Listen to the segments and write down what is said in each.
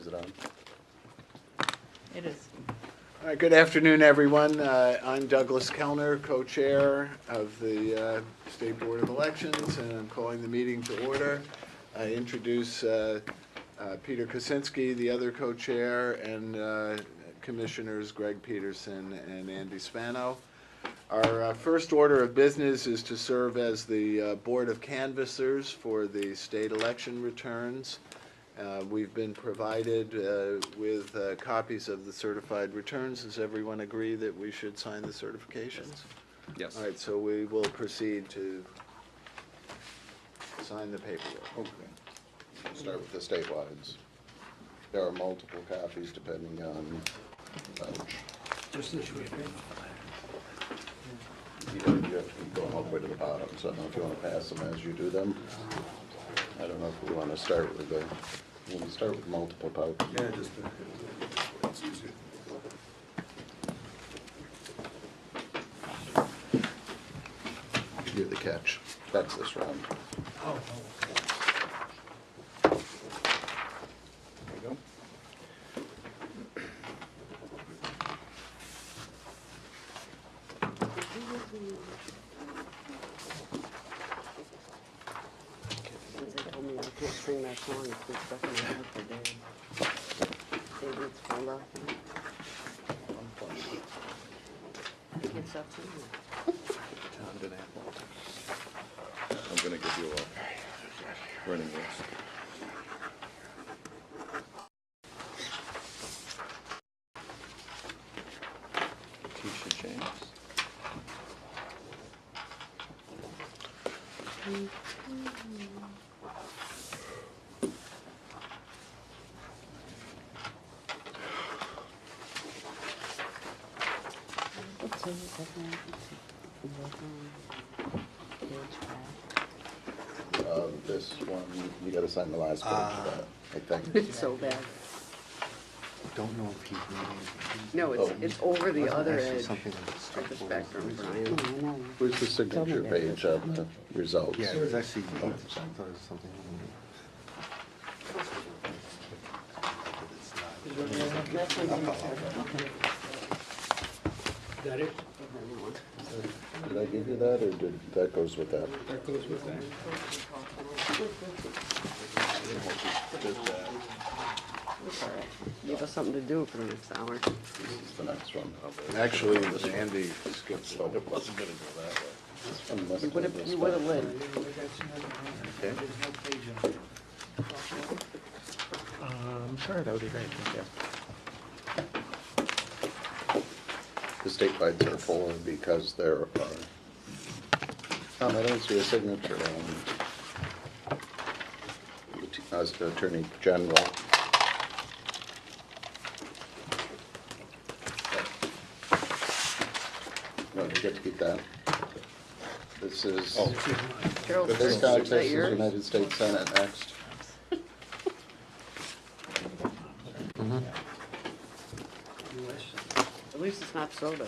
Is it on? It is. All right, good afternoon, everyone. I'm Douglas Kellner, co-chair of the State Board of Elections, and I'm calling the meeting to order. I introduce Peter Kosinski, the other co-chair, and Commissioners Greg Peterson and Andy Spano. Our first order of business is to serve as the Board of Canvassers for the state election returns. We've been provided with copies of the certified returns. Does everyone agree that we should sign the certifications? Yes. All right, so we will proceed to sign the paperwork. Okay. We'll start with the statewide. There are multiple copies depending on vouch. Just this way. You have to keep going all the way to the bottom, so I don't know if you want to pass them as you do them. I don't know if we want to start with the, when we start with multiple pouches. Yeah, just You're the catch. That's this round. oh, There you go. Since they told me I can't sing that song, it's been stuck in my head for days. Maybe it's full of. I can't stop singing it. I'm going to give you a running list. Tisha James. This one, you got to sign the last page of that, I think. It's so bad. Don't know if he's named. No, it's over the other edge Something of the spectrum, Brian. Where's the signature page of the results? Yeah, it was actually, I thought it was something. That's when you said, is that it? Did I give you that, or did that goes with that? That goes with that. it's all right. Give us something to do for the next hour. This is the next one. Actually, Andy skipped So it wasn't going to go that way. This one must You be would this have, you would have one. lit. Okay. There's no page on it. Sure, that would be great, thank you. The statewide are for because there are, I don't see a signature on as the Attorney General. No, you get to keep that. This is, Gerald, this is context that is yours? United States Senate next. At least it's not soda.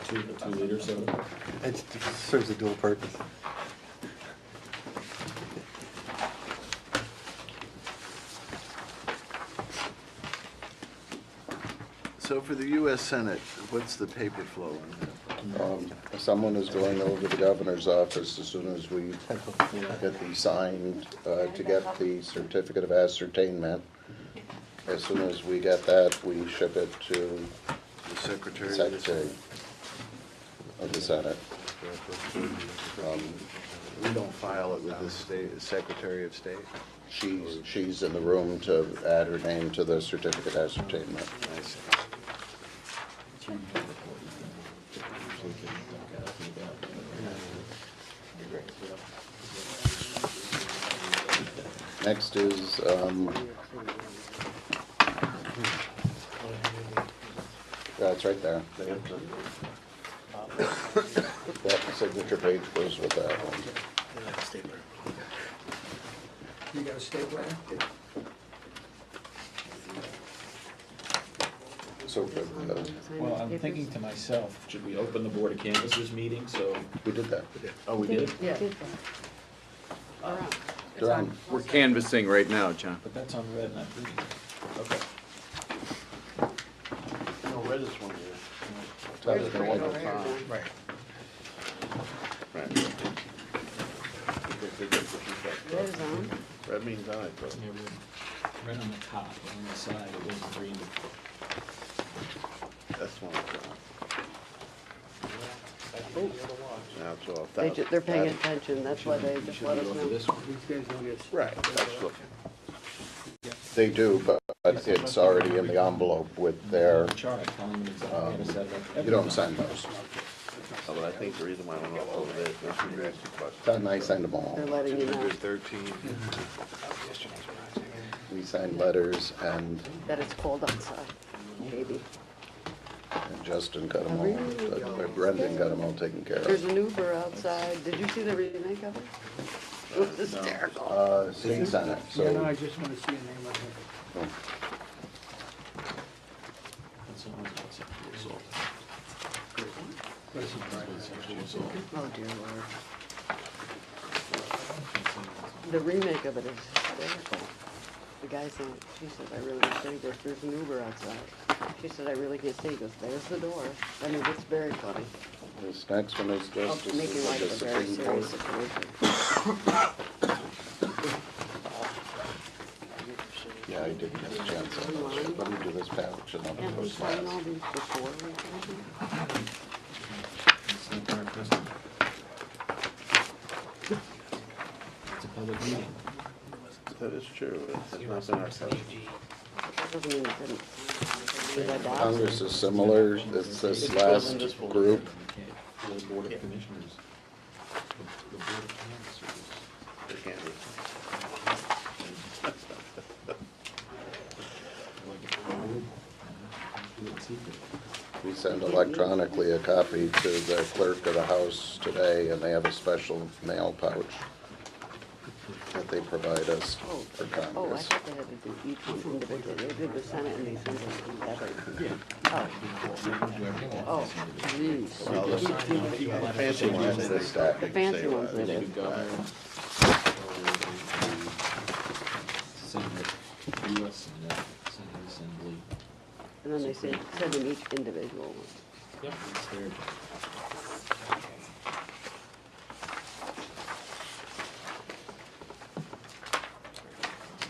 2 liter soda. It serves a dual purpose. So for the U.S. Senate, what's the paper flow on that? Someone is going over to the governor's office as soon as we get these signed to get the certificate of ascertainment. As soon as we get that, we ship it to The Secretary? the Secretary of the Senate. We don't file it with the Secretary of State? She's in the room to add her name to the certificate of ascertainment. I see. Next is, yeah, it's right there. That signature page goes with that one. You got a stapler? So good. Well, I'm thinking to myself, should we open the Board of Canvassers meeting, so? We did that. Oh, we did? Yeah. All right. They're on. We're canvassing right now, John. But that's on red, not green. Okay. No, red is one here. There's green over here, John. Right. Red is on. Red means aye, but. Yeah, red on the top, but on the side, it was green. That's one. Oh, Now it's off. they're paying attention, that's why they just let us Go for know. this one. These guys don't get. Right, that's what. They do, but it's already in the envelope with their, Chart, telling them exactly how to set it up. you don't sign those. Oh, but I think the reason why I don't know what it is, that's what you're asking about. Then I signed them all. They're letting you know There's 13. We signed letters and that it's cold outside, maybe. Justin got them all, but Brendan got them all taken care There's of. an Uber outside, did you see the remake of it? It was hysterical. State Senate, Yeah, no, I so, just wanna see a name of it. That's the one that's sexual assault. What is it, private? Sexual assault. Oh dear Lord. The remake of it is hysterical. The guy said, she said, I really can't stay. He goes, there's an Uber outside. She said, I really can't stay. He goes, there's the door. I mean, it's very funny. this next one is Oh, just making light of a the very Supreme serious Court. situation. Yeah, I did get a chance. Let me do this patch and I'll do Can't we those sign all last. these before we sign It's not our custom. It's a public meeting. That is true. It's not been our custom. them? That doesn't mean it didn't. Did I die? Congress is similar, it's this last group. The Board of Commissioners. The Board of Canvassers. They can't be. Like a code, do it secret. We send electronically a copy to the clerk of the House today, and they have a special mail pouch that they provide us Oh, for I Congress. thought they had to do each one individually. They did the Senate and they sent them together. Oh, geez. Well, the fancy ones, they stack. The fancy ones they did. Governor, Senate, US Senate, Senate Assembly. And then they send them each individual one. Yep, it's there.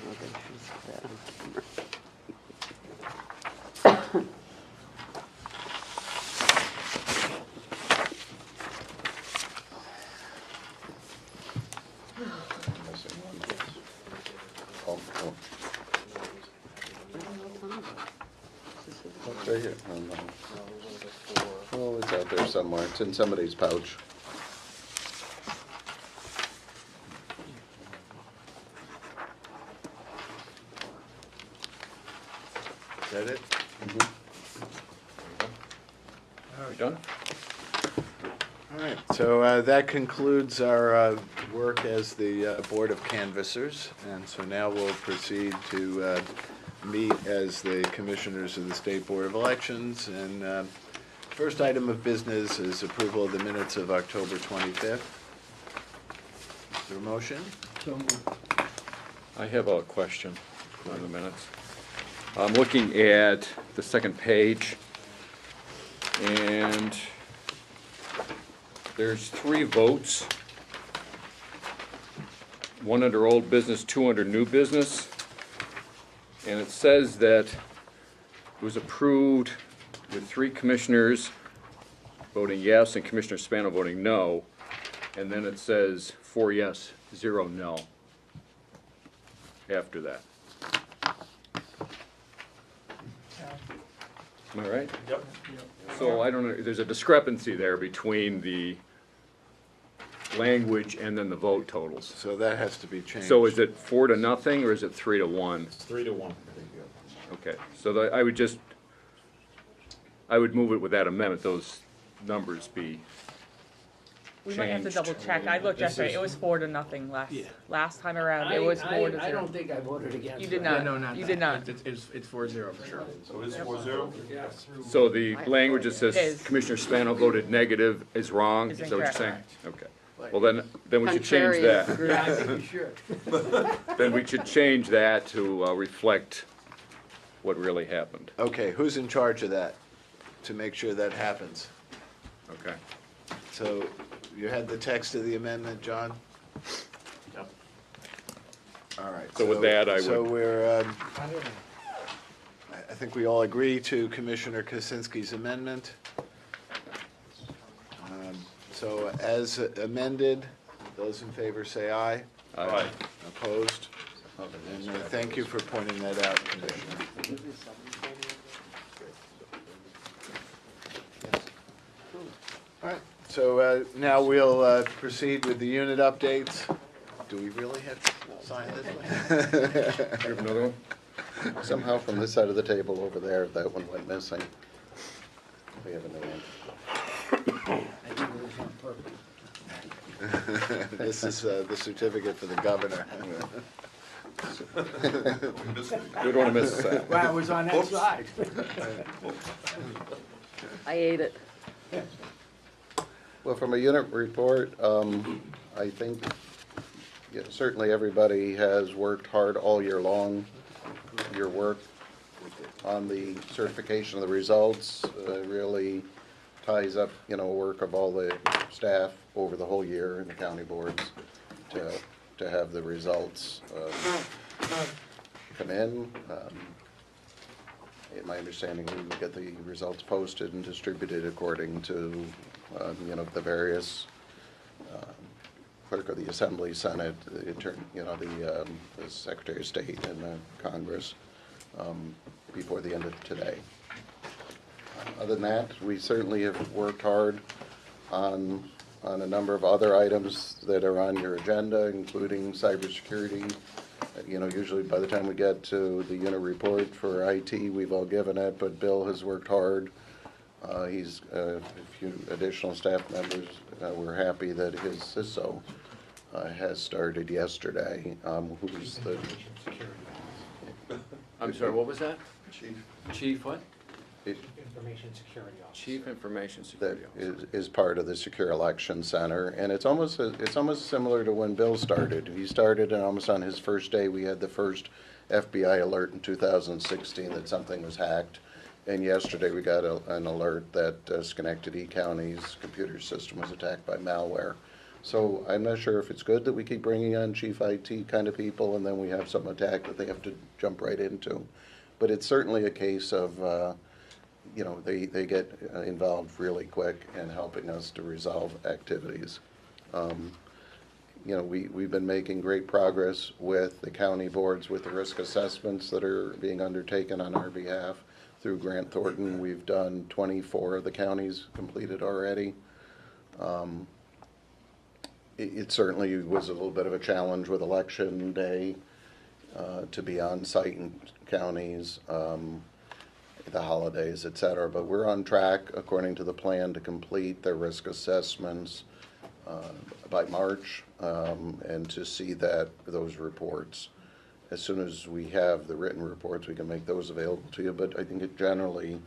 Okay, she's that on camera. Missing one. Oh, oh, it's right here. Oh, no. Oh, it's out there somewhere, it's in somebody's pouch. Is that it? Are we done? All right, so that concludes our work as the Board of Canvassers, and so now we'll proceed to meet as the Commissioners of the State Board of Elections. And first item of business is approval of the minutes of October 25th. Is there a motion? So moved. I have a question on the minutes. I'm looking at the second page, and there's 3 votes. 1 under old business, 2 under new business. And it says that it was approved with 3 commissioners voting yes and Commissioner Spano voting no. And then it says 4 yes, 0 no after that. Am I right? Yep. So I don't know, there's a discrepancy there between the language and then the vote totals. So that has to be changed. So is it 4 to nothing or is it 3 to 1? It's 3 to 1. Okay, so I would move it with that amendment, those numbers be We might have to changed. double check. I looked This yesterday, is- it was 4 to nothing last time around. It was 4 to 0. I don't think I voted against it. You did not. You did not. It's 4-0 for sure. So it's 4-0? So the language that It is. says Commissioner Spano voted negative is wrong, Is is that what you're saying? incorrect. Okay. Well, then we should change Contrarian that. group. Yeah, I think you should. Then we should change that to reflect what really happened. Okay, who's in charge of that, to make sure that happens? Okay. So you had the text of the amendment, John? Yep. All right. So with that, I So would- we're, I think we all agree to Commissioner Kosinski's amendment. So as amended, those in favor say aye. Aye. Opposed? And thank you for pointing that out, Commissioner. All right, so now we'll proceed with the unit updates. Do we really have to sign this one? You have another one? Somehow from this side of the table over there, that one went missing. We have a new one. I think it was on purpose. This is the certificate for the governor. We don't want to miss that. Well, it was on that side. I ate it. Well, from a unit report, I think yeah, certainly everybody has worked hard all year long. Your work on the certification of the results really ties up, work of all the staff over the whole year in the county boards to have the results come in. In my understanding, we will get the results posted and distributed according to, the various clerk of the Assembly, Senate, the attorney, the Secretary of State and the Congress before the end of today. Other than that, we certainly have worked hard on a number of other items that are on your agenda, including cybersecurity. Usually by the time we get to the unit report for IT, we've all given it, but Bill has worked hard. He's a few additional staff members. We're happy that his CISO has started yesterday. Who's the I'm sorry, what was that? Chief. Chief what? Information Security Officer. Chief Information that Security Officer. is part of the Secure Election Center, and it's almost similar to when Bill started. He started, and almost on his first day, we had the first FBI alert in 2016 that something was hacked. And yesterday, we got an alert that Schenectady County's computer system was attacked by malware. So I'm not sure if it's good that we keep bringing on chief IT kind of people, and then we have some attack that they have to jump right into. But it's certainly a case of, they get involved really quick in helping us to resolve activities. We've been making great progress with the county boards with the risk assessments that are being undertaken on our behalf. Through Grant Thornton, we've done 24 of the counties completed already. It certainly was a little bit of a challenge with election day to be on site in counties, the holidays, et cetera. But we're on track, according to the plan, to complete the risk assessments by March and to see that those reports. As soon as we have the written reports, we can make those available to you. But I think it generally,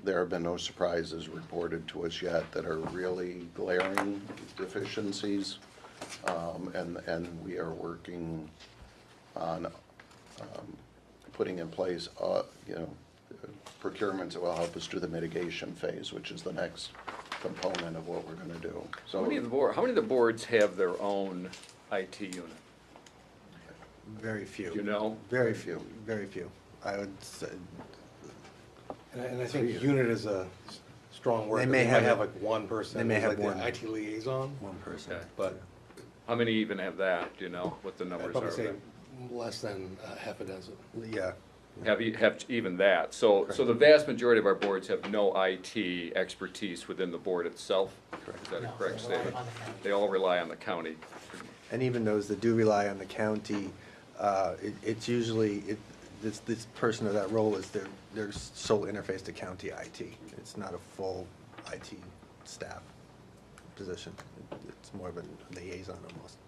there have been no surprises reported to us yet that are really glaring deficiencies. And we are working on putting in place, procurements that will help us do the mitigation phase, which is the next component of what we're going to do. How many of the boards have their own IT unit? Very few. Do you know? Very few, very few. I would say, and I think unit is a strong word. They but may have like one person. they may who's have like one. the IT liaison, one person. Okay. but How many even have that? Do you know what the I'd numbers probably are? say of less than half a dozen. Yeah. that? Have even that. So the vast majority of our boards have no IT expertise within the board itself. Correct. Is that a correct statement? They all rely on the county. And even those that do rely on the county, it's usually, this person of that role is their sole interface to county IT. It's not a full IT staff position. It's more of a liaison almost.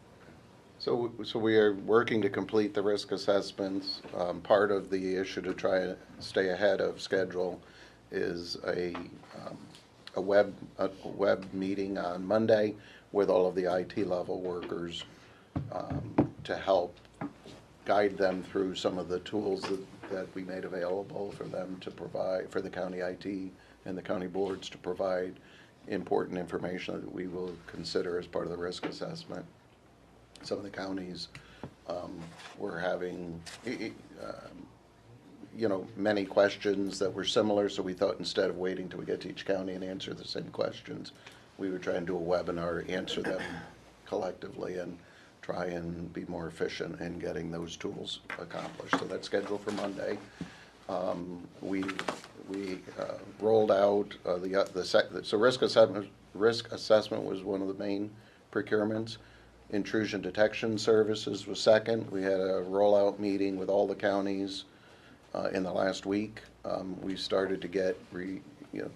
So we are working to complete the risk assessments. Part of the issue to try to stay ahead of schedule is a web meeting on Monday with all of the IT level workers to help guide them through some of the tools that we made available for them to provide, for the county IT and the county boards to provide important information that we will consider as part of the risk assessment. Some of the counties were having, many questions that were similar, so we thought instead of waiting till we get to each county and answer the same questions, we would try and do a webinar, answer them collectively, and try and be more efficient in getting those tools accomplished. So that's scheduled for Monday. We rolled out so risk assessment was one of the main procurements. Intrusion detection services was second. We had a rollout meeting with all the counties in the last week. We started to get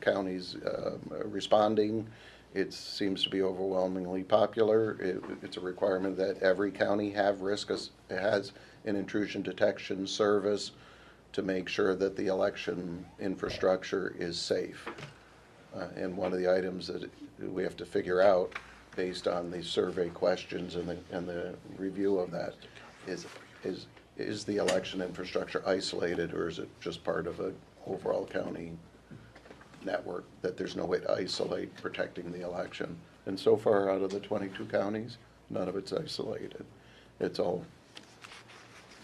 counties responding. It seems to be overwhelmingly popular. It's a requirement that every county has an intrusion detection service to make sure that the election infrastructure is safe. And one of the items that we have to figure out, based on the survey questions and the review of that, is the election infrastructure isolated, or is it just part of an overall county network that there's no way to isolate protecting the election? And so far, out of the 22 counties, none of it's isolated. It's all,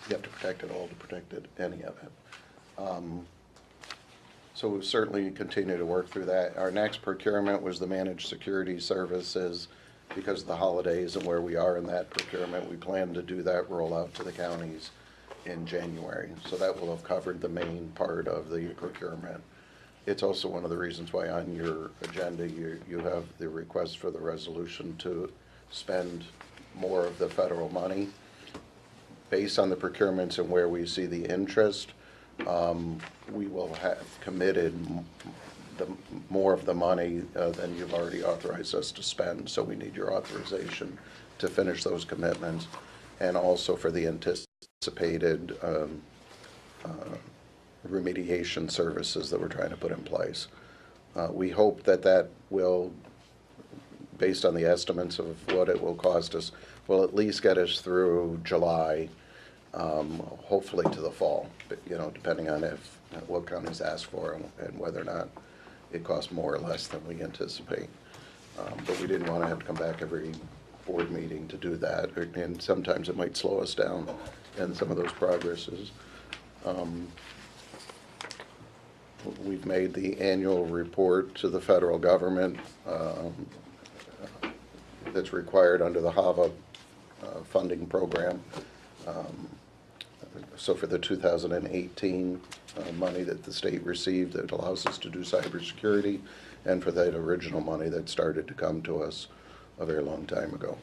you have to protect it all to protect any of it. So we'll certainly continue to work through that. Our next procurement was the managed security services. Because of the holidays and where we are in that procurement, we plan to do that rollout to the counties in January. So that will have covered the main part of the procurement. It's also one of the reasons why on your agenda you have the request for the resolution to spend more of the federal money. Based on the procurements and where we see the interest, we will have committed more of the money than you've already authorized us to spend. So we need your authorization to finish those commitments, and also for the anticipated remediation services that we're trying to put in place. We hope that will, based on the estimates of what it will cost us, will at least get us through July, hopefully to the fall, but, depending on what counties ask for and whether or not it costs more or less than we anticipate. But we didn't want to have to come back every board meeting to do that, and sometimes it might slow us down in some of those progresses. We've made the annual report to the federal government that's required under the HAVA funding program. So for the 2018 money that the state received that allows us to do cybersecurity, and for that original money that started to come to us a very long time ago.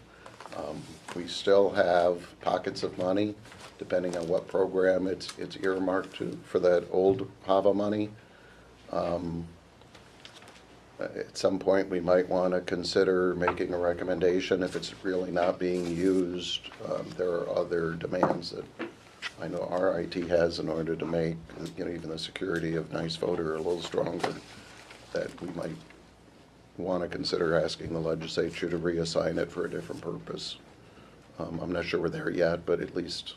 We still have pockets of money, depending on what program it's earmarked for that old HAVA money. At some point, we might want to consider making a recommendation if it's really not being used. There are other demands that I know our IT has in order to make, even the security of NYSBOE a little stronger, that we might want to consider asking the legislature to reassign it for a different purpose. I'm not sure we're there yet, but at least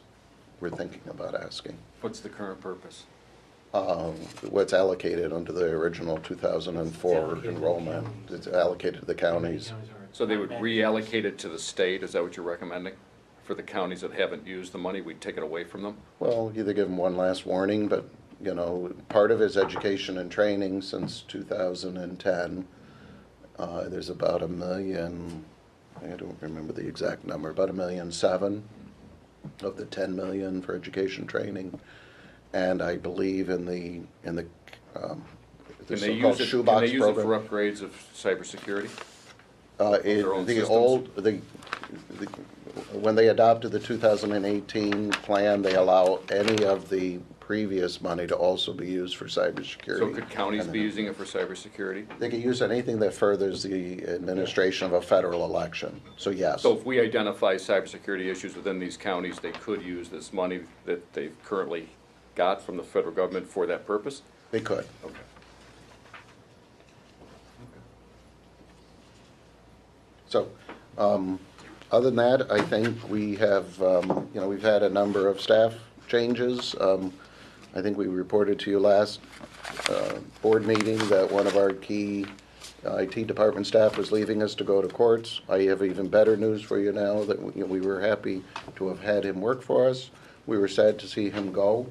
we're thinking about asking. What's the current purpose? What's allocated under the original 2004 enrollment. It's allocated to the counties. So they would reallocate it to the state, is that what you're recommending? For the counties that haven't used the money, we'd take it away from them? Well, either give them one last warning, but, part of his education and training since 2010, there's about $1 million, I don't remember the exact number, about $1.7 million of the $10 million for education training. And I believe in the so-called shoebox program. Can they use it for upgrades of cybersecurity? When they adopted the 2018 plan, they allow any of the previous money to also be used for cybersecurity. So could counties be using it for cybersecurity? They can use anything that furthers the administration of a federal election. So yes. So if we identify cybersecurity issues within these counties, they could use this money that they've currently got from the federal government for that purpose? They could. Okay. So Other than that, I think we have, we've had a number of staff changes. I think we reported to you last board meeting that one of our key IT department staff was leaving us to go to courts. I have even better news for you now that we were happy to have had him work for us. We were sad to see him go,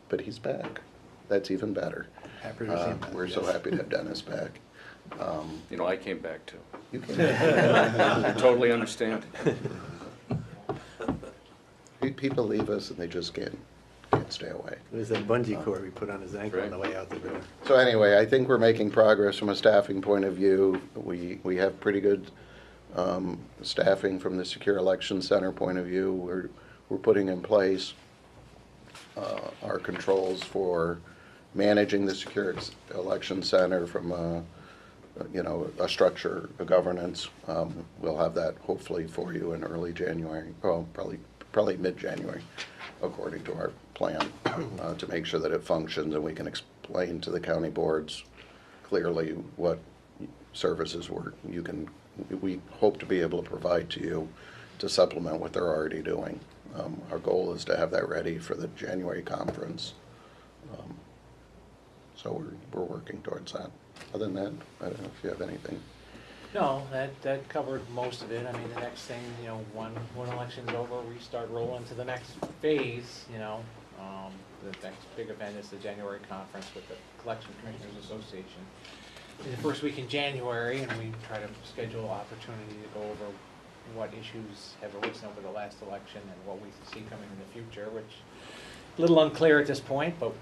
but he's back. That's even better. Happy to see him back, We're so yes. happy to have Dennis back. I came back too. You can. I totally understand. People leave us and they just can't stay away. It was that bungee cord we put on his ankle on the way out the door. So anyway, I think we're making progress from a staffing point of view. We have pretty good staffing from the Secure Election Center point of view. We're putting in place our controls for managing the Secure Election Center from a structure, a governance. We'll have that hopefully for you in early January, well, probably mid-January, according to our plan, to make sure that it functions and we can explain to the county boards clearly what services we hope to be able to provide to you to supplement what they're already doing. Our goal is to have that ready for the January conference. So we're working towards that. Other than that, I don't know if you have anything. No, that covered most of it. I mean, the next thing, when election's over, we start rolling to the next phase, The next big event is the January conference with the Election Commissioners Association. In the first week in January, and we try to schedule opportunity to go over what issues have arisen over the last election and what we see coming in the future, which is a little unclear at this point, but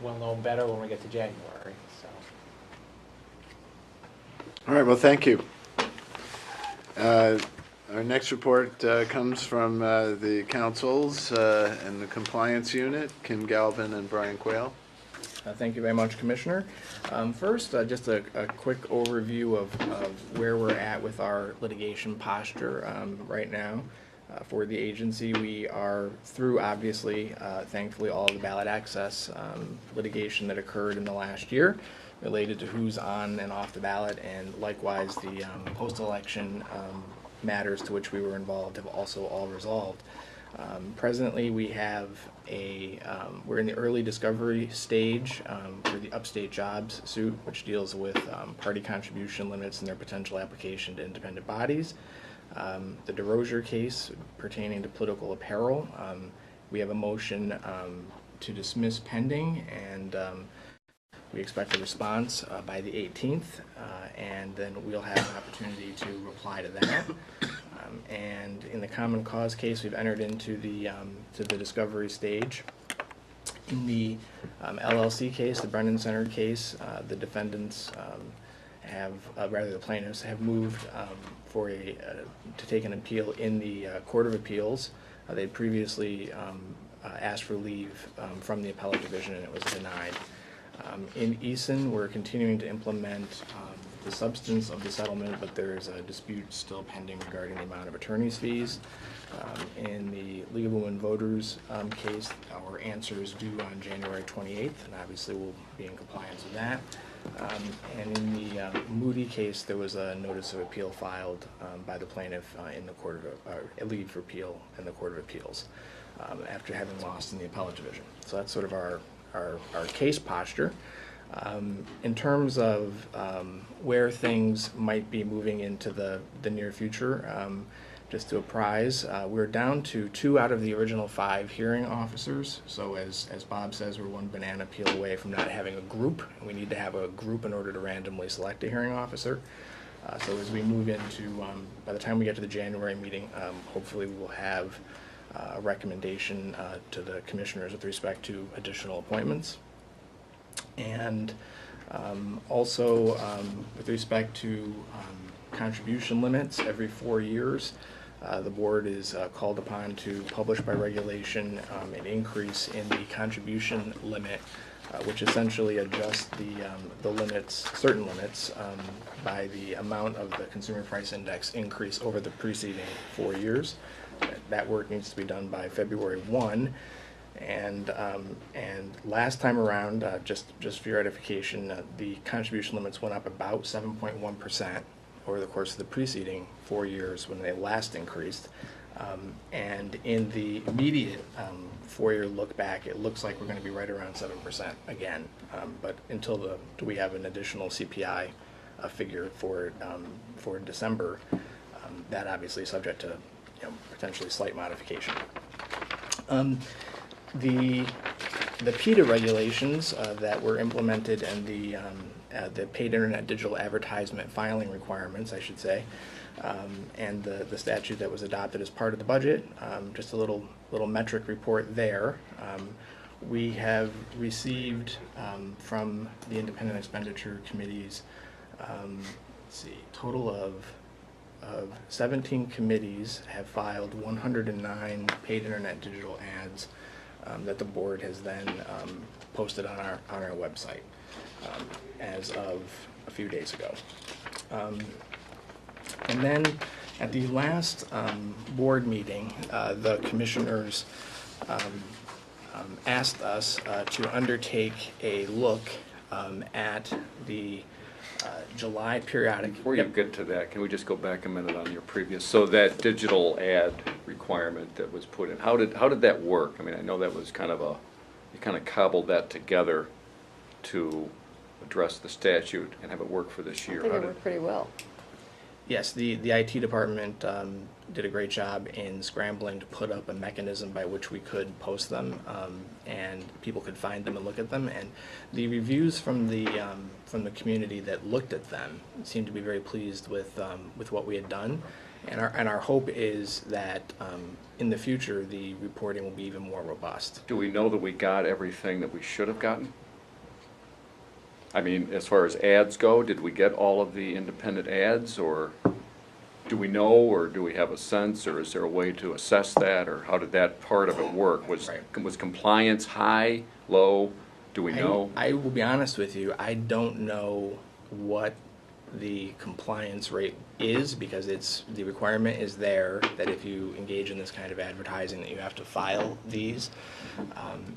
we'll know better when we get to January, so. All right, well, thank you. Our next report comes from the councils and the compliance unit, Kim Galvin and Brian Quayle. Thank you very much, Commissioner. First, just a quick overview of where we're at with our litigation posture right now. For the agency, we are through, obviously, thankfully, all of the ballot access litigation that occurred in the last year related to who's on and off the ballot, and likewise the post-election matters to which we were involved have also all resolved. Presently, we have we're in the early discovery stage for the Upstate Jobs suit, which deals with party contribution limits and their potential application to independent bodies. The DeRosier case pertaining to political apparel, we have a motion to dismiss pending, and we expect a response by the 18th, and then we'll have an opportunity to reply to that. And in the common cause case, we've entered into the discovery stage. In the LLC case, the Brennan Center case, the defendants the plaintiffs have moved to take an appeal in the Court of Appeals. They previously asked for leave from the appellate division, and it was denied. In Eason, we're continuing to implement the substance of the settlement, but there is a dispute still pending regarding the amount of attorney's fees. In the League of Women Voters case, our answer is due on January 28th, and obviously we'll be in compliance with that. And in the Moody case, there was a notice of appeal filed by the plaintiff in the Court of leave for appeal in the Court of Appeals after having lost in the appellate division. So that's sort of our case posture. In terms of where things might be moving into the near future, just to apprise, we're down to 2 out of the original 5 hearing officers. So as Bob says, we're one banana peel away from not having a group. We need to have a group in order to randomly select a hearing officer. So as we move into, by the time we get to the January meeting, hopefully we will have a recommendation to the commissioners with respect to additional appointments. And also with respect to contribution limits, every 4 years the board is called upon to publish by regulation an increase in the contribution limit, which essentially adjusts the limits, certain limits, by the amount of the consumer price index increase over the preceding 4 years. That work needs to be done by February 1. And last time around, just for your edification, the contribution limits went up about 7.1% over the course of the preceding 4 years when they last increased. And in the immediate 4-year look back, it looks like we're going to be right around 7% again. But until we have an additional CPI figure for December, that obviously is subject to potentially slight modification. The PETA regulations that were implemented and the paid internet digital advertisement filing requirements, I should say, and the statute that was adopted as part of the budget, just a little metric report there. We have received from the independent expenditure committees, total of 17 committees have filed 109 paid internet digital ads that the board has then posted on our website as of a few days ago. And then at the last board meeting, the commissioners asked us to undertake a look at the July periodic. Before you get to that, can we just go back a minute on your previous, so that digital ad requirement that was put in, how did that work? I mean, I know that was you kind of cobbled that together to address the statute and have it work for this year. I think it worked pretty well. Yes, the IT department did a great job in scrambling to put up a mechanism by which we could post them and people could find them and look at them. And the reviews from the community that looked at them seemed to be very pleased with what we had done. And our hope is that in the future the reporting will be even more robust. Do we know that we got everything that we should have gotten? I mean, as far as ads go, did we get all of the independent ads, or do we know, or do we have a sense, or is there a way to assess that, or how did that part of it work? Was compliance high, low? Do we know? I will be honest with you, I don't know what the compliance rate is, because the requirement is there that if you engage in this kind of advertising that you have to file these,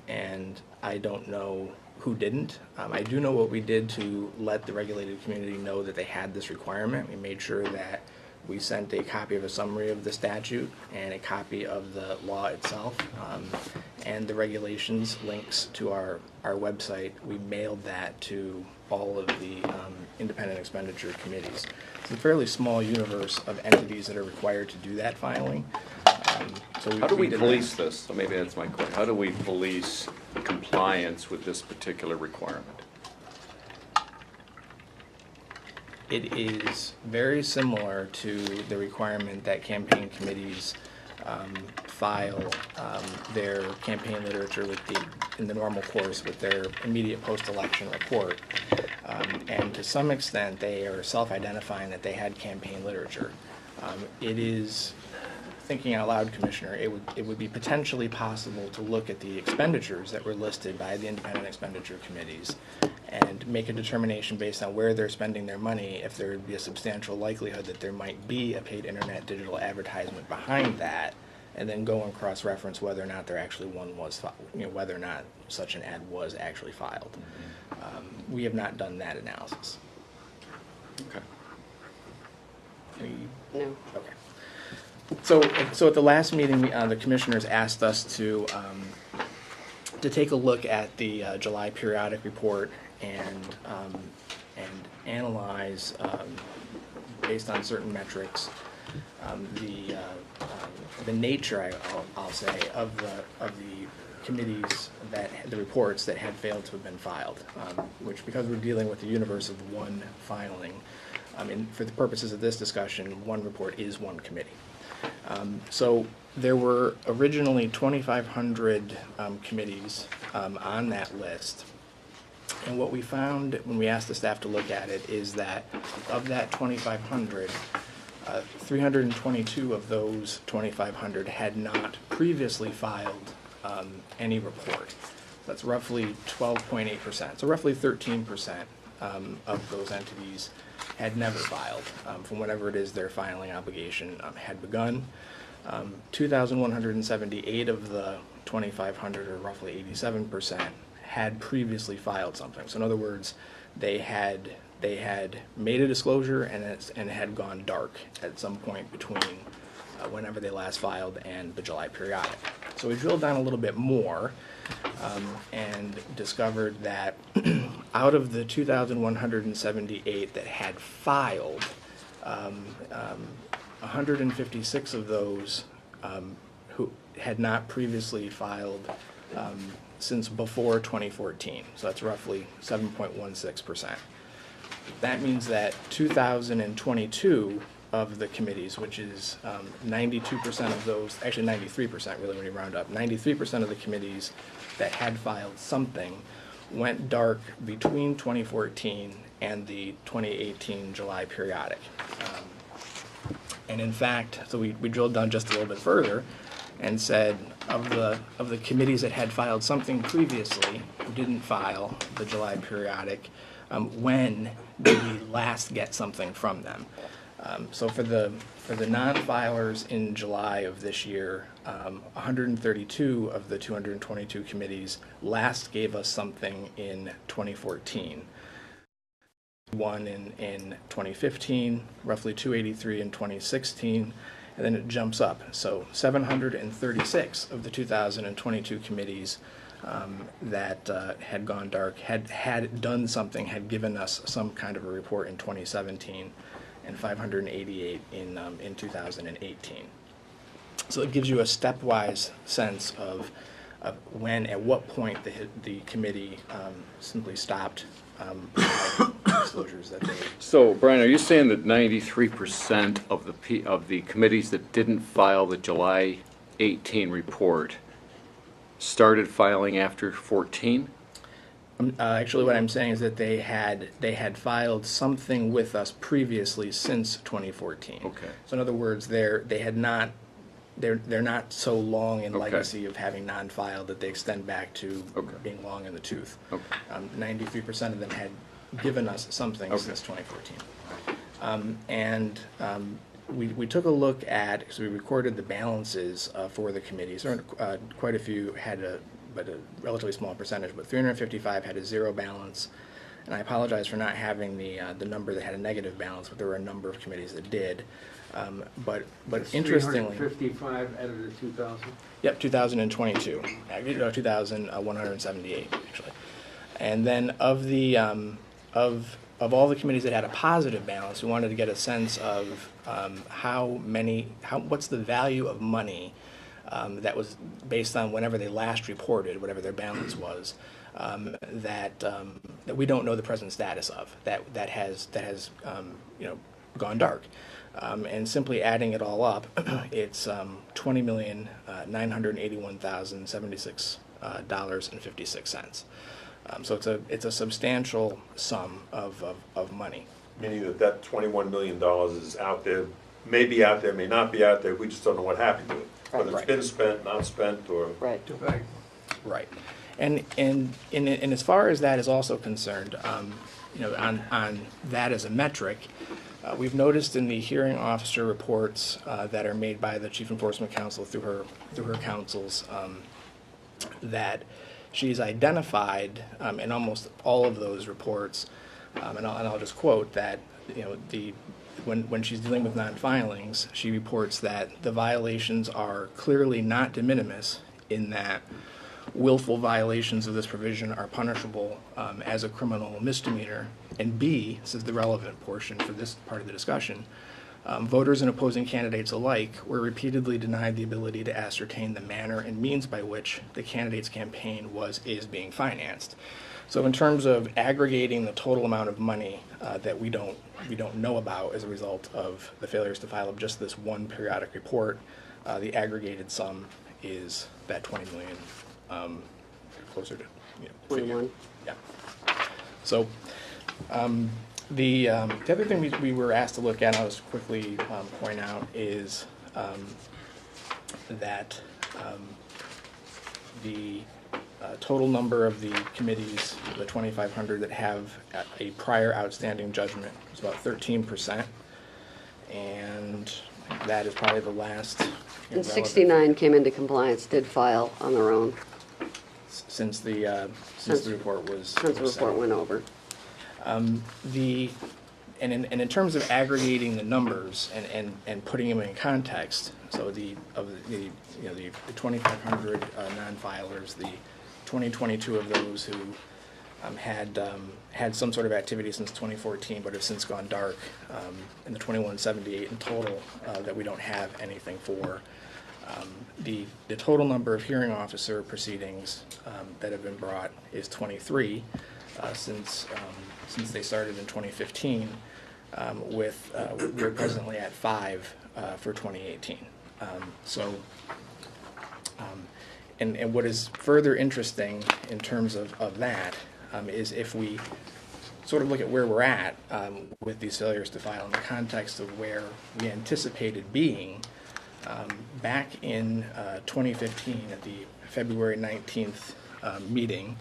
and I don't know who didn't. I do know what we did to let the regulated community know that they had this requirement. We made sure that we sent a copy of a summary of the statute and a copy of the law itself, and the regulations links to our website. We mailed that to all of the independent expenditure committees. It's a fairly small universe of entities that are required to do that filing. So how do we police that. this? So maybe that's my question. How do we police compliance with this particular requirement? It is very similar to the requirement that campaign committees file their campaign literature in the normal course with their immediate post-election report. And to some extent, they are self-identifying that they had campaign literature. It is, thinking out loud, Commissioner, it would be potentially possible to look at the expenditures that were listed by the independent expenditure committees and make a determination based on where they're spending their money if there would be a substantial likelihood that there might be a paid internet digital advertisement behind that, and then go and cross-reference whether or not there actually whether or not such an ad was actually filed. We have not done that analysis. Okay. No. Okay. So at the last meeting, the commissioners asked us to take a look at the July periodic report and analyze, based on certain metrics, the nature, I'll say, of the committees the reports that had failed to have been filed, which, because we're dealing with the universe of one filing, and for the purposes of this discussion, one report is one committee. So there were originally 2,500 committees on that list. And what we found when we asked the staff to look at it is that of that 2,500, 322 of those 2,500 had not previously filed any report. That's roughly 12.8%. So roughly 13% of those entities had never filed from whatever it is their filing obligation had begun. 2,178 of the 2,500, or roughly 87%, had previously filed something. So in other words, they had they had made a disclosure and had gone dark at some point between whenever they last filed and the July periodic. So we drilled down a little bit more and discovered that out of the 2,178 that had filed, 156 of those who had not previously filed since before 2014. So that's roughly 7.16%. That means that 2,022 of the committees, which is 92% of those, actually 93% really when you round up, 93% of the committees that had filed something went dark between 2014 and the 2018 July periodic. And in fact, so we drilled down just a little bit further and said of the committees that had filed something previously who didn't file the July periodic, when did we last get something from them? So for the non-filers in July of this year, 132 of the 222 committees last gave us something in 2014. One in 2015, roughly 283 in 2016, and then it jumps up. So 736 of the 2022 committees that had gone dark had done something, had given us some kind of a report in 2017, and 588 in 2018. So it gives you a stepwise sense of when, at what point the committee simply stopped disclosures that they. So, Brian, are you saying that 93% of the committees that didn't file the July 18 report started filing after 14? Actually, what I'm saying is that they had filed something with us previously since 2014. Okay. So in other words, they're not so long in Okay. legacy of having non-filed that they extend back to Okay. being long in the tooth. Okay. 93% of them had given us something Okay. since 2014. We took a look at, so we recorded the balances for the committees. Quite a few had a relatively small percentage, but 355 had a zero balance. And I apologize for not having the number that had a negative balance, but there were a number of committees that did. But interestingly, 355 out of the 2,000? Yep, 2022. 2,178 actually. And then of the of all the committees that had a positive balance, we wanted to get a sense of what's the value of money that was based on whenever they last reported, whatever their balance was, that we don't know the present status of, that has gone dark. And simply adding it all up, it's $20,981,076.56. So it's a substantial sum of money. Meaning that $21 million is out there, may be out there, may not be out there, we just don't know what happened to it. Whether it's been spent, not spent, or... Right. Right. And as far as that is also concerned, on that as a metric, we've noticed in the hearing officer reports that are made by the Chief Enforcement Counsel through her counsels that she's identified in almost all of those reports, and I'll just quote that when she's dealing with non-filings, she reports that the violations are clearly not de minimis in that willful violations of this provision are punishable as a criminal misdemeanor, and B, this is the relevant portion for this part of the discussion, voters and opposing candidates alike were repeatedly denied the ability to ascertain the manner and means by which the candidate's campaign is being financed. So in terms of aggregating the total amount of money that we don't know about as a result of the failures to file just this one periodic report, the aggregated sum is that 20 million, closer to 21. Yeah. So the other thing we were asked to look at, I'll just quickly point out, is that the total number of the committees, the 2,500 that have a prior outstanding judgment, is about 13%, and that is probably the last. And 69 came into compliance, did file on their own Since the report was. since the report went over. And in terms of aggregating the numbers and putting them in context, so the 2,500 non-filers, the 2022 of those who had some sort of activity since 2014 but have since gone dark, and the 2178 in total that we don't have anything for. The total number of hearing officer proceedings that have been brought is 23 since they started in 2015. We're presently at 5 for 2018. And what is further interesting in terms of that is if we sort of look at where we're at with these failures to file in the context of where we anticipated being back in 2015 at the February 19th meeting.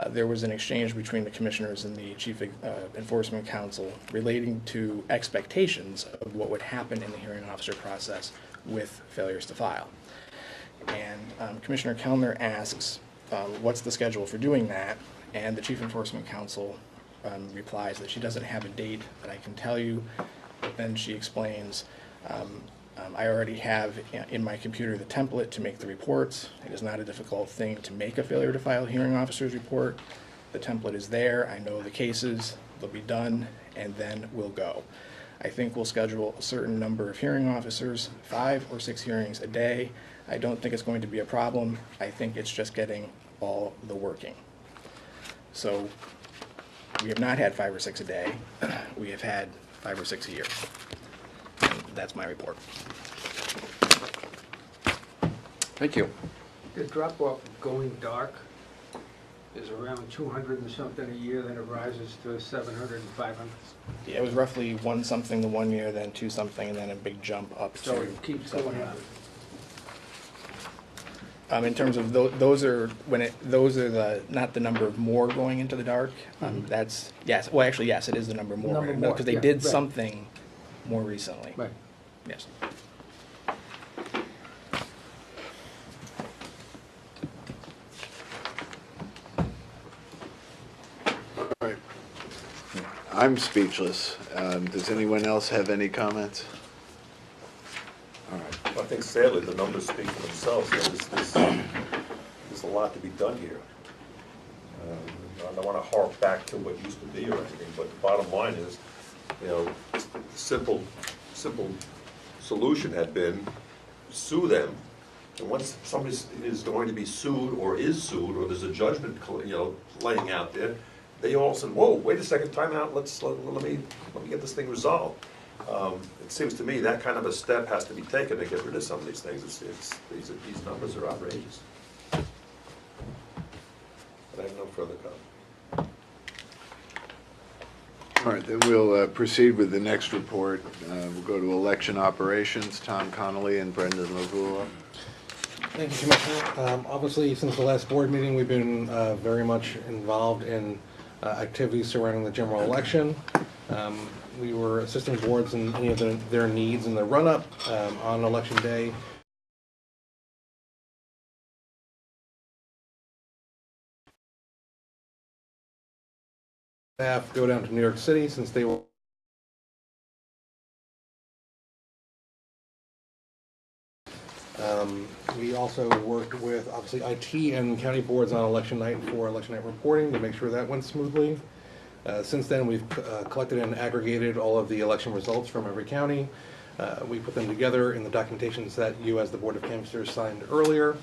There was an exchange between the commissioners and the Chief Enforcement Counsel relating to expectations of what would happen in the hearing officer process with failures to file. And Commissioner Kellner asks, what's the schedule for doing that? And the Chief Enforcement Counsel replies that she doesn't have a date that I can tell you, but then she explains, I already have in my computer the template to make the reports. It is not a difficult thing to make a failure to file hearing officer's report. The template is there. I know the cases. They'll be done, and then we'll go. I think we'll schedule a certain number of hearing officers, 5 or 6 hearings a day. I don't think it's going to be a problem. I think it's just getting all the working. So we have not had 5 or 6 a day. We have had 5 or 6 a year. That's my report. Thank you. The drop-off going dark is around 200 and something a year, then it rises to 700 and 500. Yeah, it was roughly 1 something the one year, then 2 something, and then a big jump up So to it keeps going up. in terms of those are the not the number of more going into the dark. That's yes. Well, actually, yes, it is the number more. Number more, because they yeah, did right. something more recently. Right. Yes. All right. I'm speechless. Does anyone else have any comments? All right. I think sadly, the numbers speak for themselves. There's a lot to be done here. I don't want to harp back to what used to be or anything, but the bottom line is, simple solution had been sue them. And once somebody is going to be sued or is sued, or there's a judgment, laying out there, they all said, "Whoa, wait a second, time out. Let me get this thing resolved." It seems to me that kind of a step has to be taken to get rid of some of these things. These numbers are outrageous. But I have no further comment. All right, then we'll proceed with the next report. We'll go to election operations. Tom Connolly and Brendan Lavula. Thank you, Commissioner. Obviously, since the last board meeting, we've been very much involved in activities surrounding the general election. We were assisting boards in any of their needs in the run-up on election day. Staff go down to New York City since they were we also worked with, obviously, IT and county boards on election night for election night reporting to make sure that went smoothly. Since then, we've collected and aggregated all of the election results from every county. We put them together in the documentations that you, as the Board of Canvassers, signed earlier.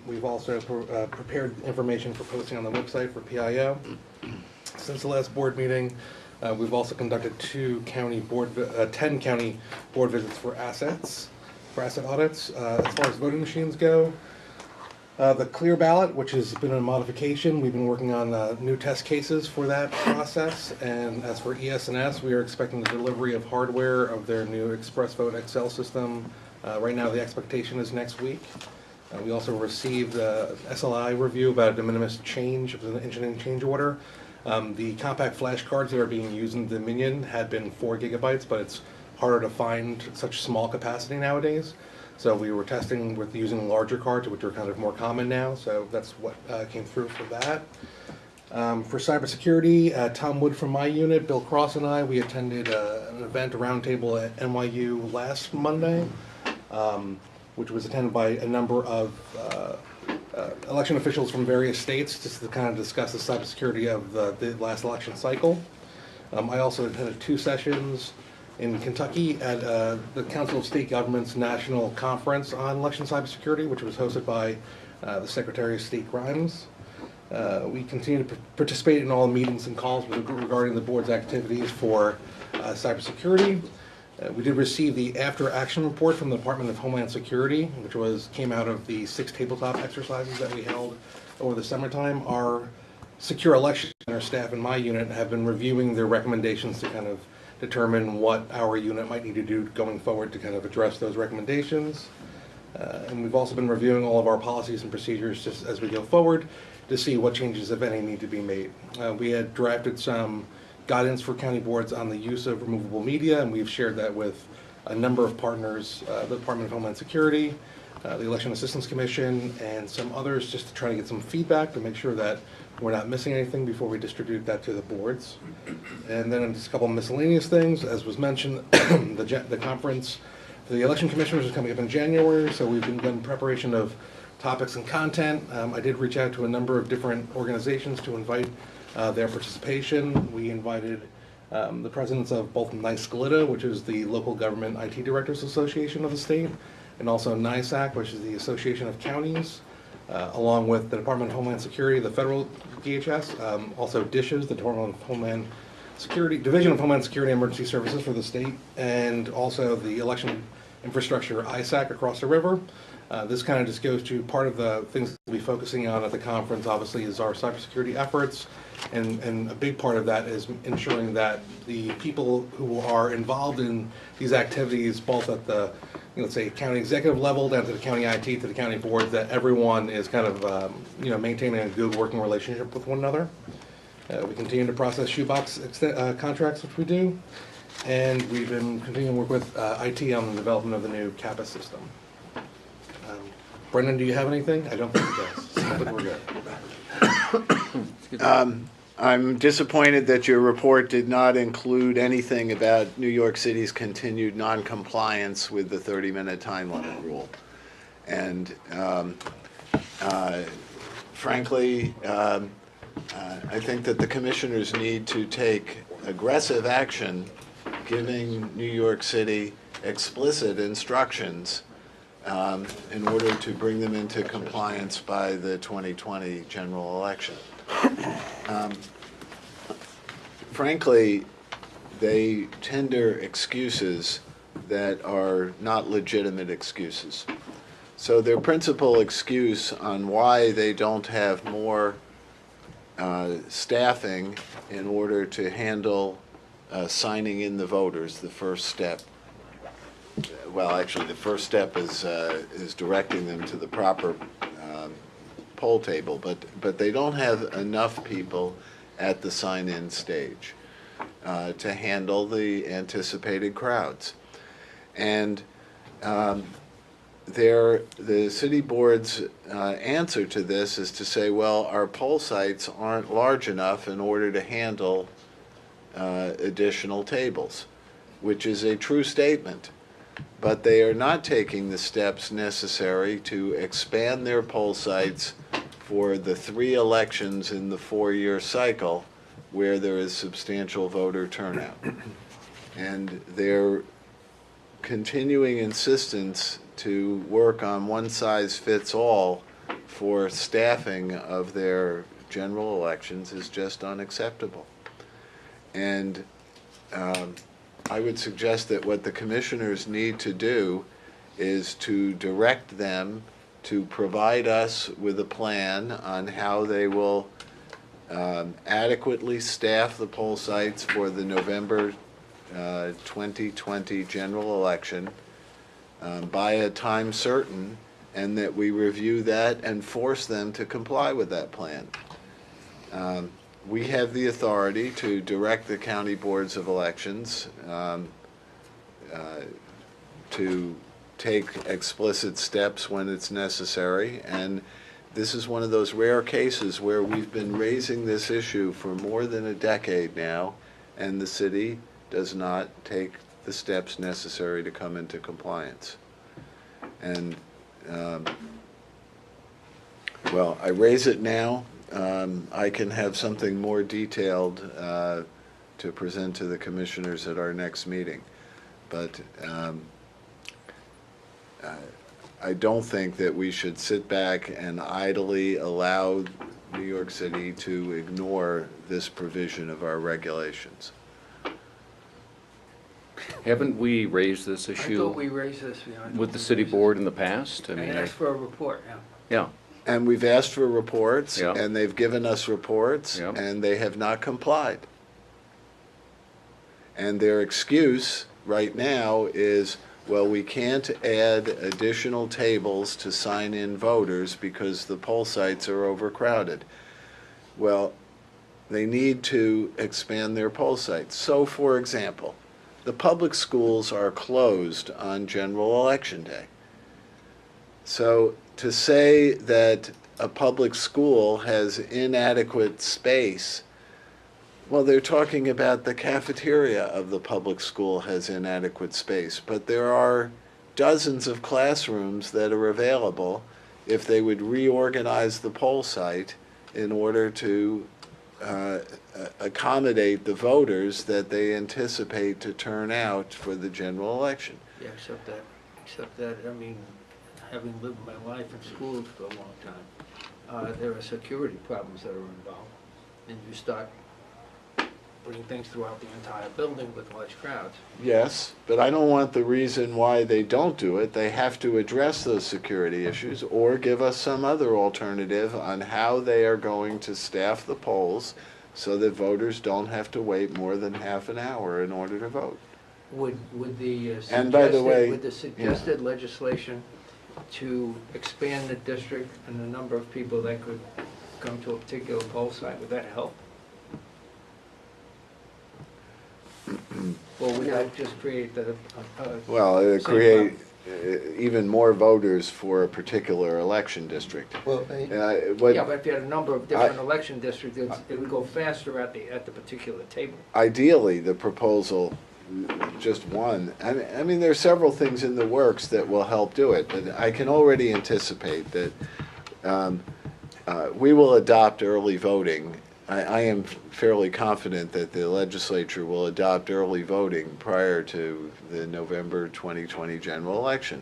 We've also prepared information for posting on the website for PIO. Since the last board meeting, we've also conducted 10 county board visits for asset audits. As far as voting machines go, the clear ballot, which has been a modification, we've been working on new test cases for that process. And as for ES&S, we are expecting the delivery of hardware of their new Express Vote Excel system. Right now, the expectation is next week. We also received SLI review about a de minimis change of the engineering change order. The compact flashcards that are being used in Dominion had been 4 gigabytes, but it's harder to find such small capacity nowadays. So we were testing with using larger cards, which are kind of more common now. So that's what came through for that. For cybersecurity, Tom Wood from my unit, Bill Cross and I, we attended an event, a roundtable at NYU last Monday, which was attended by a number of election officials from various states, just to kind of discuss the cybersecurity of the last election cycle. I also attended 2 sessions in Kentucky at the Council of State Governments National Conference on Election Cybersecurity, which was hosted by the Secretary of State Grimes. We continue to participate in all meetings and calls regarding the board's activities for cybersecurity. We did receive the after action report from the Department of Homeland Security, which came out of the 6 tabletop exercises that we held over the summertime. Our secure election center staff in my unit have been reviewing their recommendations to kind of determine what our unit might need to do going forward to kind of address those recommendations. And we've also been reviewing all of our policies and procedures just as we go forward to see what changes, if any, need to be made. We had drafted some guidance for county boards on the use of removable media, and we've shared that with a number of partners, the Department of Homeland Security, the Election Assistance Commission, and some others, just to try to get some feedback to make sure that we're not missing anything before we distribute that to the boards. And then just a couple of miscellaneous things. As was mentioned, the conference for the election commissioners is coming up in January, so we've been in preparation of topics and content. I did reach out to a number of different organizations to invite their participation. We invited the presidents of both NYSBOE, which is the Local Government IT Directors Association of the state, and also NYSAC, which is the Association of Counties, along with the Department of Homeland Security, the federal DHS, also DISHES, the Department of Homeland Security, Division of Homeland Security and Emergency Services for the state, and also the Election Infrastructure ISAC across the river. This kind of just goes to part of the things we'll be focusing on at the conference, obviously, is our cybersecurity efforts. And a big part of that is ensuring that the people who are involved in these activities, both at the, let's say, county executive level, down to the county IT, to the county board, that everyone is kind of, maintaining a good working relationship with one another. We continue to process shoebox contracts, which we do. And we've been continuing to work with IT on the development of the new CAPA system. Brendan, do you have anything? I don't think he does. I think we're good. I'm disappointed that your report did not include anything about New York City's continued non-compliance with the 30-minute time limit rule. And frankly, I think that the commissioners need to take aggressive action, giving New York City explicit instructions in order to bring them into compliance by the 2020 general election. Frankly, they tender excuses that are not legitimate excuses. So their principal excuse on why they don't have more staffing in order to handle signing in the voters, the first step. Well, actually, the first step is directing them to the proper poll table, but they don't have enough people at the sign-in stage to handle the anticipated crowds. And the city board's answer to this is to say, well, our poll sites aren't large enough in order to handle additional tables, which is a true statement. But they are not taking the steps necessary to expand their poll sites for the 3 elections in the 4-year cycle where there is substantial voter turnout. And their continuing insistence to work on one-size-fits-all for staffing of their general elections is just unacceptable. And I would suggest that what the commissioners need to do is to direct them to provide us with a plan on how they will adequately staff the poll sites for the November 2020 general election by a time certain, and that we review that and force them to comply with that plan. We have the authority to direct the county boards of elections to take explicit steps when it's necessary, and this is one of those rare cases where we've been raising this issue for more than a decade now, and the city does not take the steps necessary to come into compliance. And, well, I raise it now. I can have something more detailed to present to the commissioners at our next meeting. But I don't think that we should sit back and idly allow New York City to ignore this provision of our regulations. Haven't we raised this I issue thought we raised this, yeah. I thought with the we city raised board in the past? I it. mean, And asked for a report, yeah. yeah, And we've asked for reports, Yeah. and they've given us reports, Yeah. and they have not complied. And their excuse right now is, well, we can't add additional tables to sign in voters because the poll sites are overcrowded. Well, they need to expand their poll sites. So, for example, the public schools are closed on general election day. So to say that a public school has inadequate space, well, they're talking about the cafeteria of the public school has inadequate space, but there are dozens of classrooms that are available if they would reorganize the poll site in order to accommodate the voters that they anticipate to turn out for the general election. Yeah, except that, I mean, having lived my life in schools for a long time, there are security problems that are involved. And you start putting things throughout the entire building with large crowds. Yes, but I don't want the reason why they don't do it. They have to address those security issues or give us some other alternative on how they are going to staff the polls so that voters don't have to wait more than half an hour in order to vote. Would the And by the way, suggested legislation to expand the district and the number of people that could come to a particular poll site, would that help? Or would that just create the? Well, it would same create even more voters for a particular election district. Well, Yeah, but if you had a number of different election districts, it would go faster at the particular table. Ideally, the proposal, just one, I mean, there are several things in the works that will help do it, but I can already anticipate that we will adopt early voting. I am fairly confident that the legislature will adopt early voting prior to the November 2020 general election.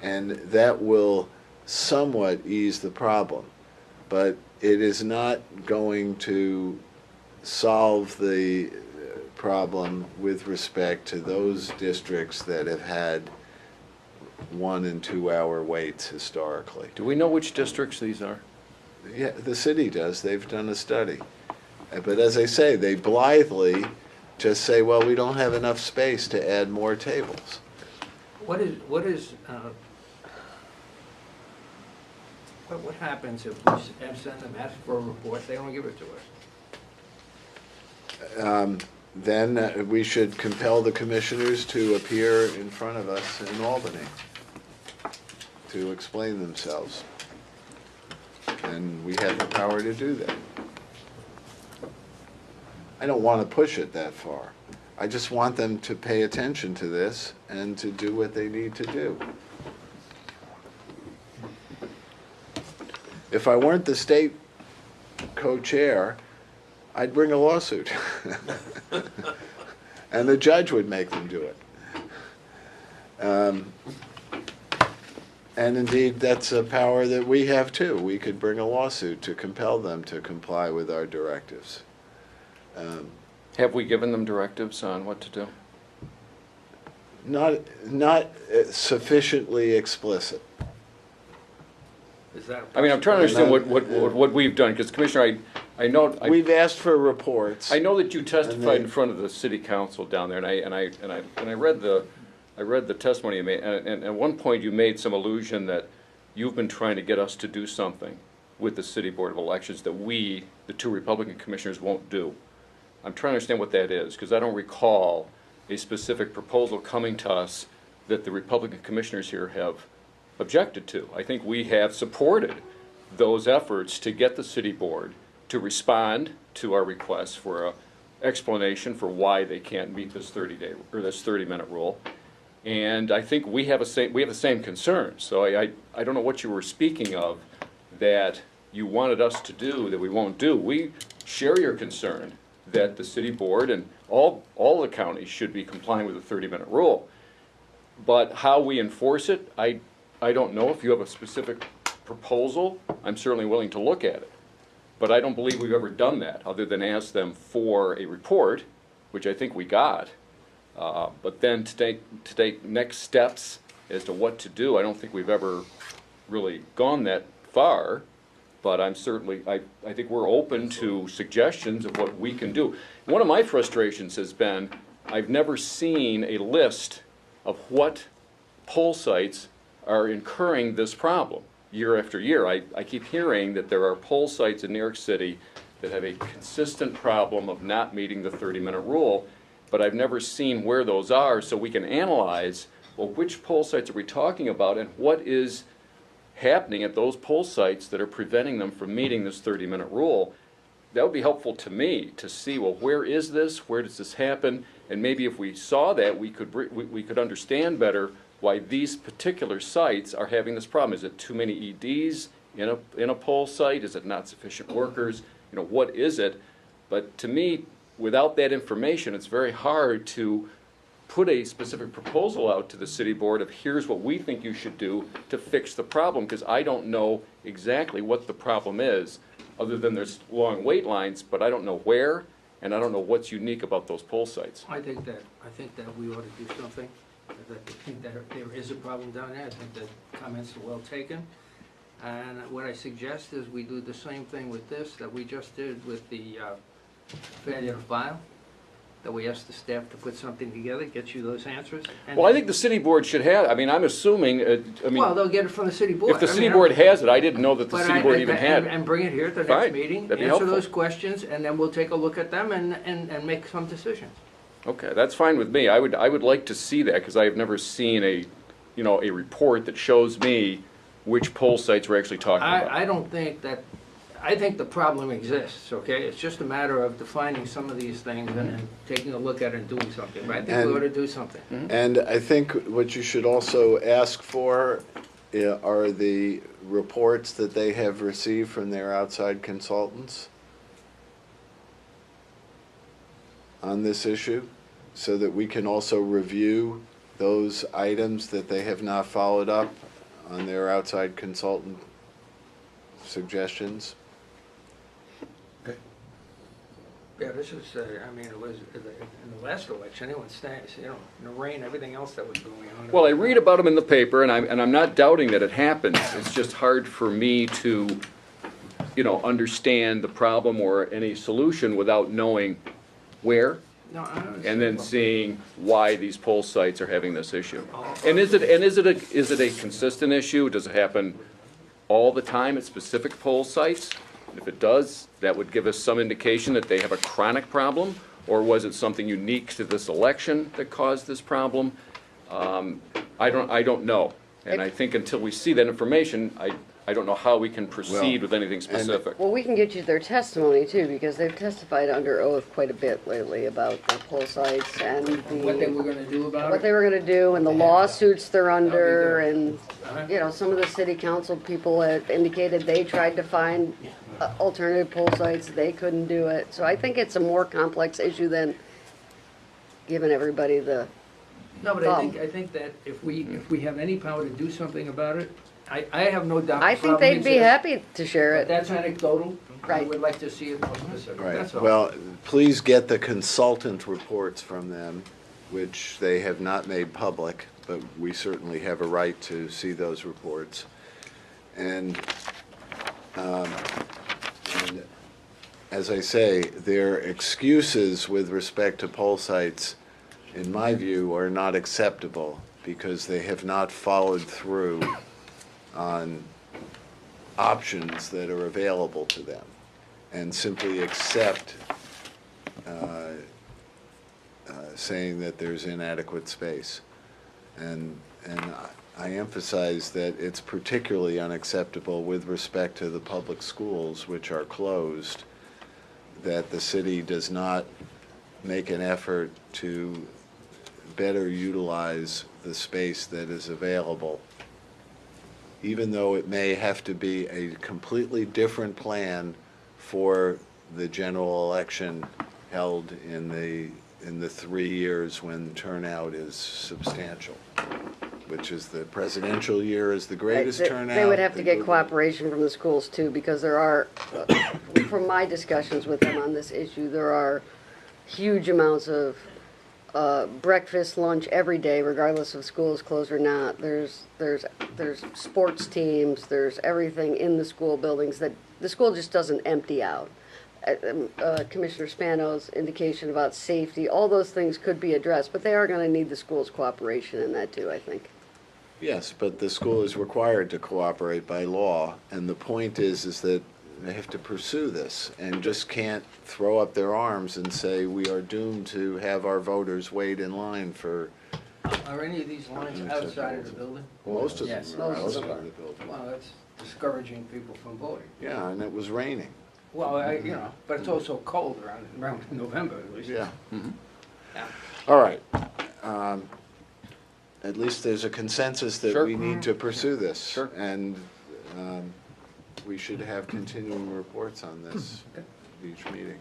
And that will somewhat ease the problem. But it is not going to solve the problem with respect to those districts that have had 1 and 2 hour waits historically. do we know which districts these are? Yeah, the city does. They've done a study. But as I say, they blithely just say, well, we don't have enough space to add more tables. What happens if we send them, ask for a report, they don't give it to us? Then we should compel the commissioners to appear in front of us in Albany to explain themselves. And we have the power to do that. I don't want to push it that far. I just want them to pay attention to this and to do what they need to do. If I weren't the state co-chair, I'd bring a lawsuit. And the judge would make them do it. And indeed, that's a power that we have too. We could bring a lawsuit to compel them to comply with our directives. Have we given them directives on what to do? Not sufficiently explicit. Is that? I mean, I'm trying to understand what we've done, because Commissioner, I know. We've asked for reports. I know that you testified in front of the city council down there, and I read the testimony you made, and at one point you made some allusion that you've been trying to get us to do something with the City Board of Elections that we, the 2 Republican commissioners, won't do. I'm trying to understand what that is, because I don't recall a specific proposal coming to us that the Republican commissioners here have objected to. I think we have supported those efforts to get the city board to respond to our requests for a explanation for why they can't meet this 30-day or this 30-minute rule. And I think we have the same concerns. So I don't know what you were speaking of that you wanted us to do that we won't do. We share your concern that the city board and all the counties should be complying with the 30-minute rule. But how we enforce it, I don't know. If you have a specific proposal, I'm certainly willing to look at it. But I don't believe we've ever done that, other than ask them for a report, which I think we got. But then to take next steps as to what to do, I don't think we've ever really gone that far. But I'm certainly, I think we're open to suggestions of what we can do. One of my frustrations has been I've never seen a list of what poll sites are incurring this problem year after year. I keep hearing that there are poll sites in New York City that have a consistent problem of not meeting the 30-minute rule, but I've never seen where those are, so we can analyze, well, which poll sites are we talking about and what is happening at those poll sites that are preventing them from meeting this 30-minute rule. That would be helpful to me to see, well, where is this? Where does this happen? And maybe if we saw that, we could understand better why these particular sites are having this problem. Is it too many EDs in a poll site? Is it not sufficient workers? You know, what is it? But to me, without that information, it's very hard to put a specific proposal out to the city board of here's what we think you should do to fix the problem, because I don't know exactly what the problem is, other than there's long wait lines, but I don't know where, and I don't know what's unique about those poll sites. I think that we ought to do something. I think that there is a problem down there. I think the comments are well taken. And what I suggest is we do the same thing with this that we just did with the failure to file, that we ask the staff to put something together, get you those answers. And Well, I think the city board should have, I mean, I'm assuming, well, they'll get it from the city board. if the city board has it, I didn't know that the city board even had it. And bring it here at the Fine, next meeting, that'd be answer helpful. those questions, and then we'll take a look at them and make some decisions. Okay, that's fine with me. I would like to see that, because I have never seen a report that shows me which poll sites we're actually talking about. I don't think that, I think the problem exists, okay? It's just a matter of defining some of these things and then taking a look at it and doing something. But I think we ought to do something. And I think what you should also ask for are the reports that they have received from their outside consultants on this issue, so that we can also review those items that they have not followed up on their outside consultant suggestions. Yeah, this is, I mean, it was, in the last election, it was, in the rain, everything else that was going on. Well, I read about them in the paper, and I'm not doubting that it happens. It's just hard for me to, understand the problem or any solution without knowing where, No, I understand. and then seeing why these poll sites are having this issue. And is it a consistent issue? Does it happen all the time at specific poll sites? If it does, that would give us some indication that they have a chronic problem, or was it something unique to this election that caused this problem? I don't know, and I think until we see that information, I don't know how we can proceed with anything specific. Well, we can get you their testimony too, because they've testified under oath quite a bit lately about the poll sites and What they were gonna do about it? what they were gonna do and the lawsuits they're under, and, Uh-huh. some of the city council people have indicated they tried to find alternative poll sites, they couldn't do it. So I think it's a more complex issue than giving everybody the No, but I think that if we have any power to do something about it, I have no doubt. I the think problem they'd be exists. happy to share But it. that's anecdotal. I Right. would like to see it more specific, Right. that's all. Well, please get the consultant reports from them, which they have not made public, but we certainly have a right to see those reports. And as I say, their excuses with respect to poll sites, in my view, are not acceptable, because they have not followed through on options that are available to them, and simply accept saying that there's inadequate space. And I emphasize that it's particularly unacceptable with respect to the public schools, which are closed, that the city does not make an effort to better utilize the space that is available, even though it may have to be a completely different plan for the general election held in the 3 years when turnout is substantial, which is the presidential year is the greatest turnout. They would have to get Google- cooperation from the schools too, because there are, from my discussions with them on this issue, there are huge amounts of breakfast, lunch every day, regardless of school is closed or not. There's sports teams, there's everything in the school buildings that the school just doesn't empty out. Commissioner Spano's indication about safety, all those things could be addressed, but they are going to need the school's cooperation in that too, I think. Yes, but the school is required to cooperate by law, and the point is that they have to pursue this and just can't throw up their arms and say we are doomed to have our voters wait in line for. Are any of these lines outside of the building? Most of them Yes. are Most of outside them of the building. Well, that's discouraging people from voting. Yeah, and it was raining. Well, but it's also cold around November at least. Yeah. Yeah. All right. At least there's a consensus that Sure. we need to pursue this. Sure. And we should have continuing reports on this each meeting.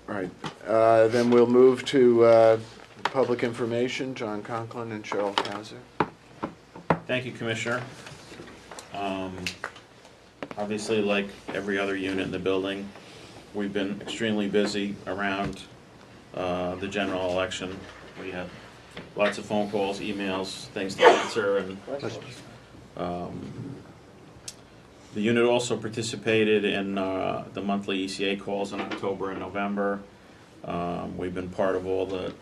All right. Then we'll move to public information. John Conklin and Cheryl Kauser. Thank you, Commissioner. Obviously, like every other unit in the building, we've been extremely busy around the general election. We had lots of phone calls, emails, things to answer, and the unit also participated in the monthly ECA calls in October and November. We've been part of all the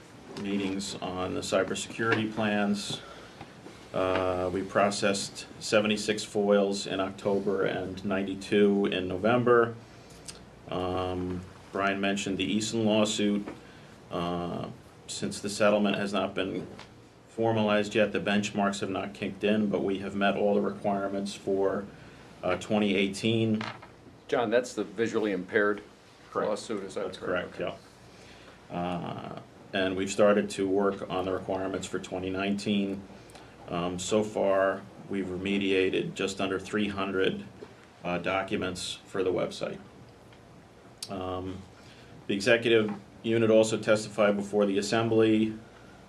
meetings on the cybersecurity plans. We processed 76 foils in October and 92 in November. Brian mentioned the Easton lawsuit. Since the settlement has not been formalized yet, the benchmarks have not kicked in, but we have met all the requirements for 2018. John, that's the visually impaired Correct. lawsuit, is that That's correct, yeah. And we've started to work on the requirements for 2019. So far, we've remediated just under 300 documents for the website. The executive unit also testified before the Assembly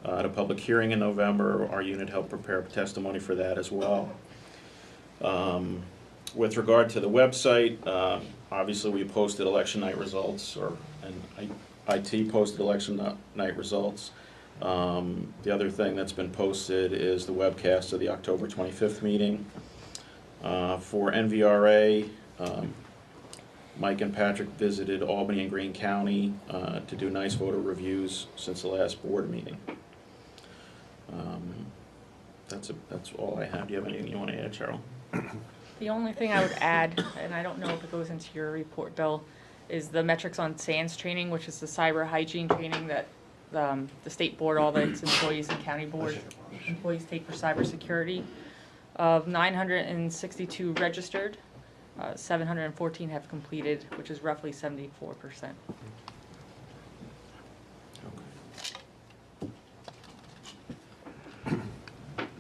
at a public hearing in November. Our unit helped prepare testimony for that as well. With regard to the website, obviously we posted election night results, and IT posted election night results. The other thing that's been posted is the webcast of the October 25th meeting. For NVRA, Mike and Patrick visited Albany and Greene County to do nice voter reviews since the last board meeting. That's all I have. Do you have anything you want to add, Cheryl? The only thing I would add, and I don't know if it goes into your report, Bill, is the metrics on SANS training, which is the cyber hygiene training that the state board, all its employees and county board employees take for cybersecurity. Of 962 registered, 714 have completed, which is roughly 74%.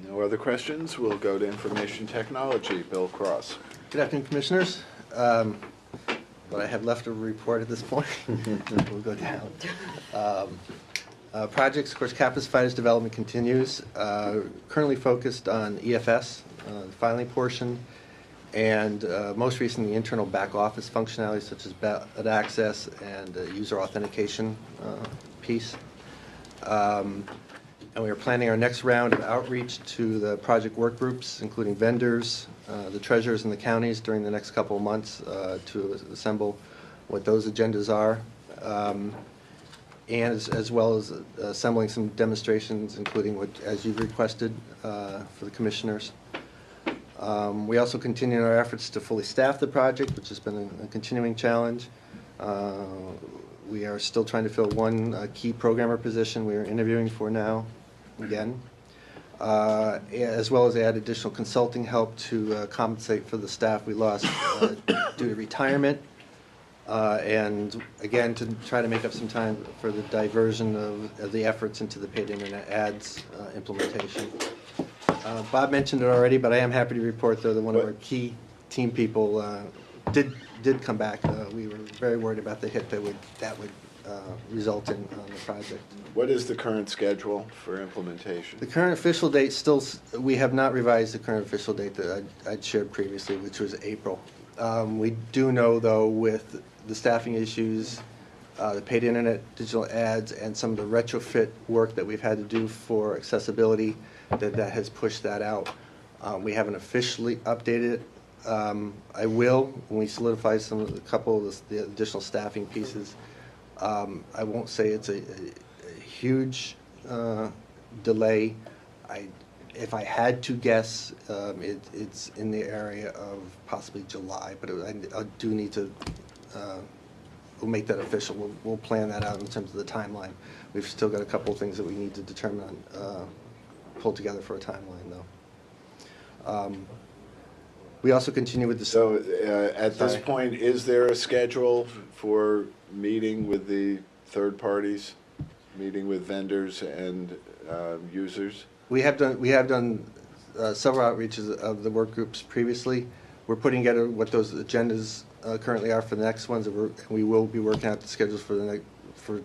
No other questions? We'll go to information technology. Bill Cross. Good afternoon, Commissioners. What I have left to report at this point, we'll go down. Projects, of course, Campus Fighters development continues. Currently focused on EFS, the filing portion, and most recently internal back office functionalities such as ballot access and user authentication piece. And we are planning our next round of outreach to the project work groups, including vendors, the treasurers in the counties during the next couple of months to assemble what those agendas are. And as well as assembling some demonstrations, including what, as you've requested, for the commissioners. We also continue our efforts to fully staff the project, which has been a continuing challenge. We are still trying to fill one key programmer position we are interviewing for now, again. As well as add additional consulting help to compensate for the staff we lost due to retirement. And again, to try to make up some time for the diversion of the efforts into the paid internet ads implementation. Bob mentioned it already, but I am happy to report, though, that one of our key team people did come back. We were very worried about the hit that would result in on the project. What is the current schedule for implementation? The current official date we have not revised the current official date that I'd shared previously, which was April. We do know, though, with the staffing issues, the paid internet digital ads, and some of the retrofit work that we've had to do for accessibility, that has pushed that out. We haven't officially updated it. I will when we solidify a couple of the additional staffing pieces. I won't say it's a huge delay. If I had to guess, it's in the area of possibly July, but I do need to, we'll make that official. We'll plan that out in terms of the timeline. We've still got a couple of things that we need to determine, pull together for a timeline, though. We also continue with the... So at this point, is there a schedule for meeting with the third parties, meeting with vendors and users? We have done several outreaches of the work groups previously. We're putting together what those agendas currently are for the next ones, and we will be working out the schedules for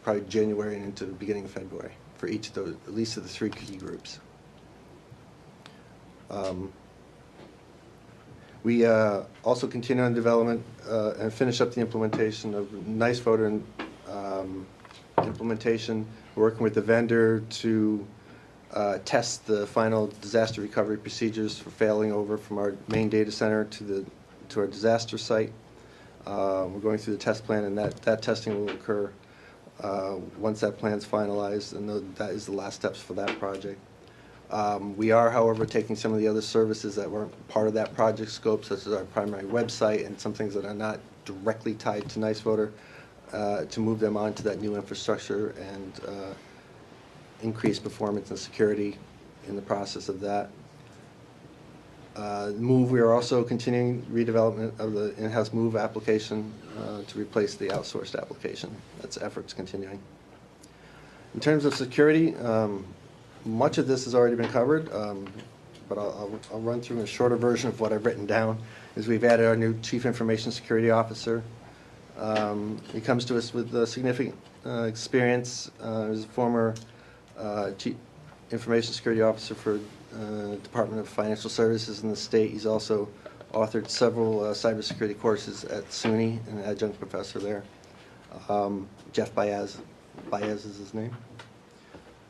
probably January and into the beginning of February for each of those, at least of the three key groups. We also continue on development and finish up the implementation of NYSBOE implementation. We're working with the vendor to test the final disaster recovery procedures for failing over from our main data center to our disaster site. We're going through the test plan, and that testing will occur once that plan's finalized, and that is the last steps for that project. We are, however, taking some of the other services that weren't part of that project scope, such as our primary website and some things that are not directly tied to NYSBOE, to move them onto that new infrastructure and increase performance and security in the process of that. We are also continuing redevelopment of the in-house Move application to replace the outsourced application. That's efforts continuing. In terms of security, much of this has already been covered, but I'll run through a shorter version of what I've written down. We've added our new Chief Information Security Officer. He comes to us with significant experience. He's a former Chief Information Security Officer for Department of Financial Services in the state. He's also authored several cybersecurity courses at SUNY, an adjunct professor there. Jeff Baez is his name.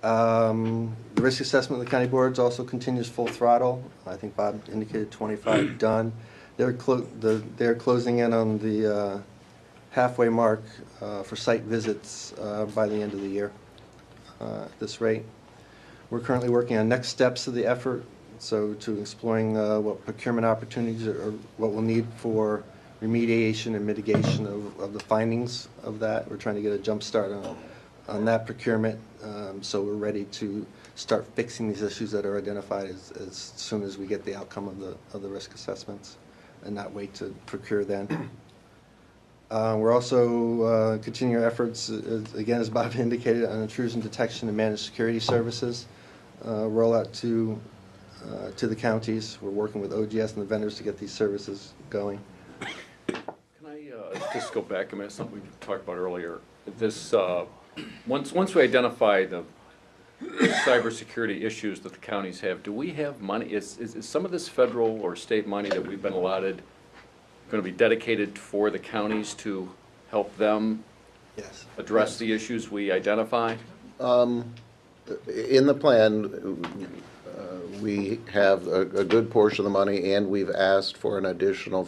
The risk assessment of the county boards also continues full throttle. I think Bob indicated 25 done. They're closing in on the halfway mark for site visits by the end of the year at this rate. We're currently working on next steps of the effort, so to exploring what procurement opportunities or what we'll need for remediation and mitigation of the findings of that. We're trying to get a jump start on that procurement, so we're ready to start fixing these issues that are identified as soon as we get the outcome of the risk assessments and not wait to procure then. We're also continuing our efforts, again, as Bob indicated, on intrusion detection and managed security services rollout to the counties. We're working with OGS and the vendors to get these services going. Can I just go back a minute, something we talked about earlier? This once we identify the cybersecurity issues that the counties have, do we have money? Is some of this federal or state money that we've been allotted going to be dedicated for the counties to help them address the issues we identify? In the plan, we have a good portion of the money, and we've asked for an additional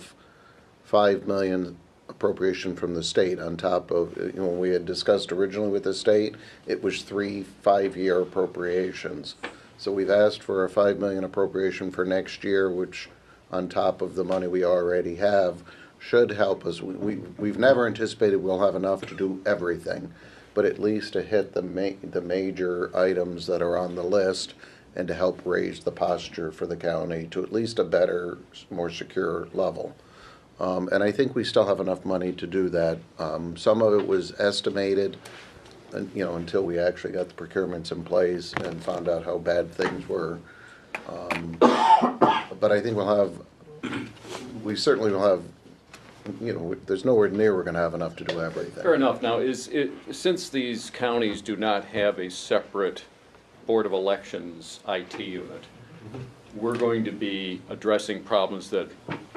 $5 million appropriation from the state on top of, when we had discussed originally with the state, it was 3 5-year appropriations. So we've asked for a $5 million appropriation for next year, which on top of the money we already have. should help us. We've never anticipated we'll have enough to do everything, but at least to hit the major items that are on the list and to help raise the posture for the county to at least a better, more secure level. And I think we still have enough money to do that. Some of it was estimated, and, until we actually got the procurements in place and found out how bad things were. But I think we certainly will have, there's nowhere near we're going to have enough to do everything. Fair enough. Now, since these counties do not have a separate Board of Elections IT unit, we're going to be addressing problems that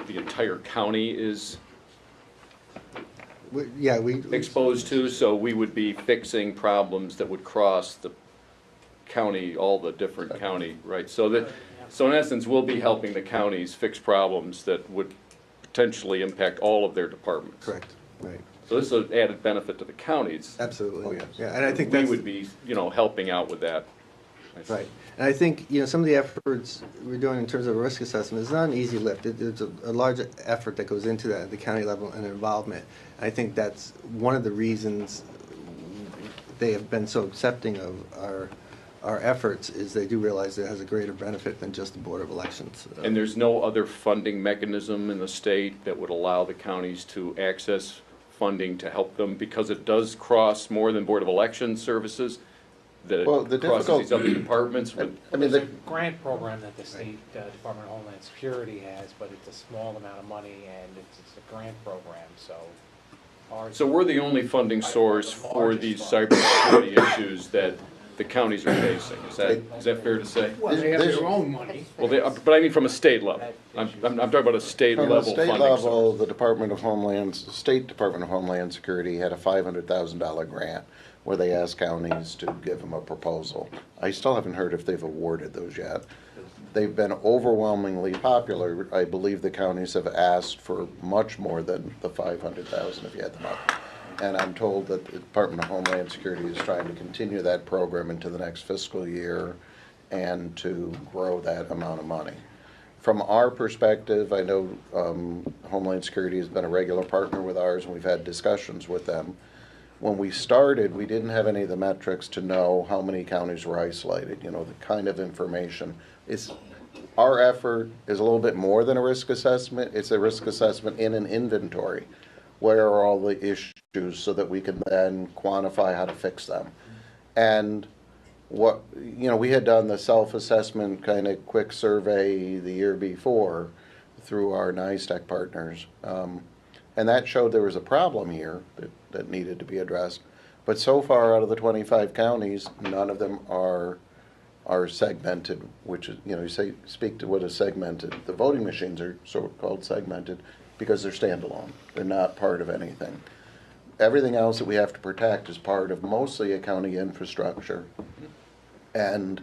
the entire county is exposed to, so we would be fixing problems that would cross the county, all the different county, right? So in essence, we'll be helping the counties fix problems that would potentially impact all of their departments. Correct, right. So this is an added benefit to the counties. Absolutely. Oh, yes. Yeah, and I think We would be, helping out with that. Right. And I think, some of the efforts we're doing in terms of risk assessment is not an easy lift. There's a large effort that goes into that at the county level and involvement. And I think that's one of the reasons they have been so accepting of our efforts is they do realize it has a greater benefit than just the Board of Elections. And there's no other funding mechanism in the state that would allow the counties to access funding to help them, because it does cross more than Board of Election services, that it crosses these other departments with. There's a grant program that the state Department of Homeland Security has, but it's a small amount of money and it's a grant program, so. So we're the only funding source for these cybersecurity issues that the counties are facing. Is that fair to say? Well, they have their own money. Well, but I mean from a state level. I'm talking about a state level From the funding state level, source. the State Department of Homeland Security had a $500,000 grant where they asked counties to give them a proposal. I still haven't heard if they've awarded those yet. They've been overwhelmingly popular. I believe the counties have asked for much more than the $500,000 if you add them up. And I'm told that the Department of Homeland Security is trying to continue that program into the next fiscal year and to grow that amount of money. From our perspective, I know Homeland Security has been a regular partner with ours, and we've had discussions with them. When we started, we didn't have any of the metrics to know how many counties were isolated, the kind of information. Our effort is a little bit more than a risk assessment. It's a risk assessment in an inventory. Where are all the issues so that we can then quantify how to fix them? And we had done the self-assessment kind of quick survey the year before through our NYSBOE partners. And that showed there was a problem here that needed to be addressed. But so far, out of the 25 counties, none of them are segmented, which is, speak to what is segmented. The voting machines are so-called segmented because they're standalone. They're not part of anything. Everything else that we have to protect is part of mostly a county infrastructure. And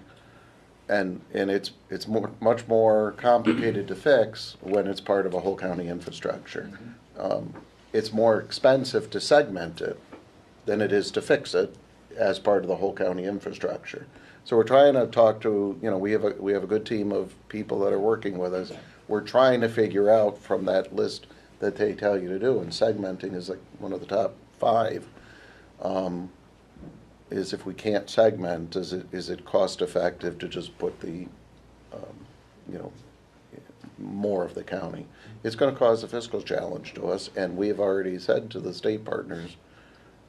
it's much more complicated to fix when it's part of a whole county infrastructure. It's more expensive to segment it than it is to fix it as part of the whole county infrastructure. So we're trying to talk to, we have a good team of people that are working with us. We're trying to figure out from that list that they tell you to do, and segmenting is like one of the top 5. Is if we can't segment, is it cost effective to just put the, more of the county? It's going to cause a fiscal challenge to us, and we have already said to the state partners,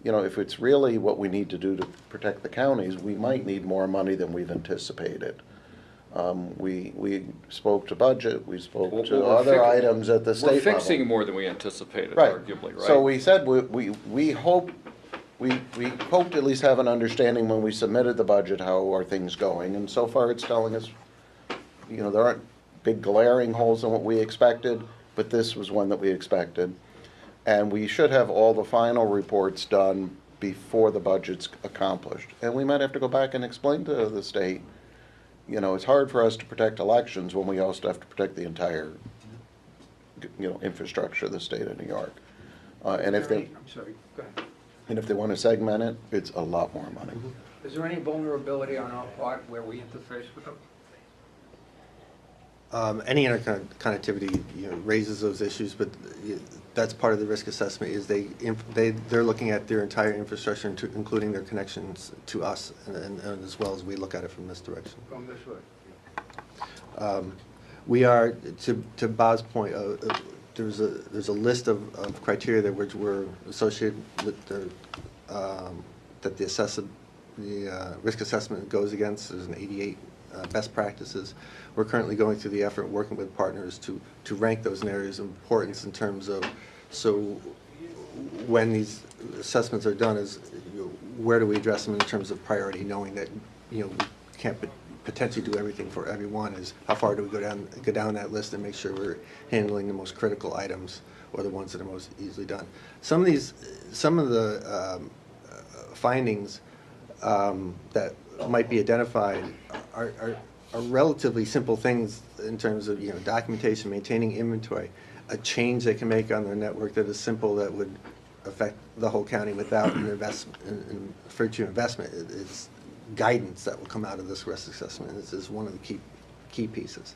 if it's really what we need to do to protect the counties, we might need more money than we've anticipated. We spoke to budget, we spoke to other items at the state level. We're fixing more than we anticipated, right. Arguably, right? So we said we hoped to at least have an understanding when we submitted the budget how are things going, and so far it's telling us, there aren't big glaring holes in what we expected, but this was one that we expected. And we should have all the final reports done before the budget's accomplished. And we might have to go back and explain to the state, it's hard for us to protect elections when we also have to protect the entire, infrastructure of the state of New York. And if they, I'm sorry, go ahead. and if they want to segment it, it's a lot more money. Is there any vulnerability on our part where we interface with them? Any interconnectivity, raises those issues, but that's part of the risk assessment, is they're looking at their entire infrastructure, including their connections to us, and as well as we look at it from this direction. From this way. We are, to Bob's point, there's a list of criteria that we're associated with that the risk assessment goes against. There's an 88 best practices. We're currently going through the effort, working with partners to rank those in areas of importance in terms of, so when these assessments are done, where do we address them in terms of priority, knowing that we can't potentially do everything for everyone, is how far do we go down that list and make sure we're handling the most critical items or the ones that are most easily done. Some of the findings that might be identified are relatively simple things in terms of documentation, maintaining inventory, a change they can make on their network that is simple that would affect the whole county without an investment, referred to investment. It's guidance that will come out of this risk assessment. This is one of the key pieces.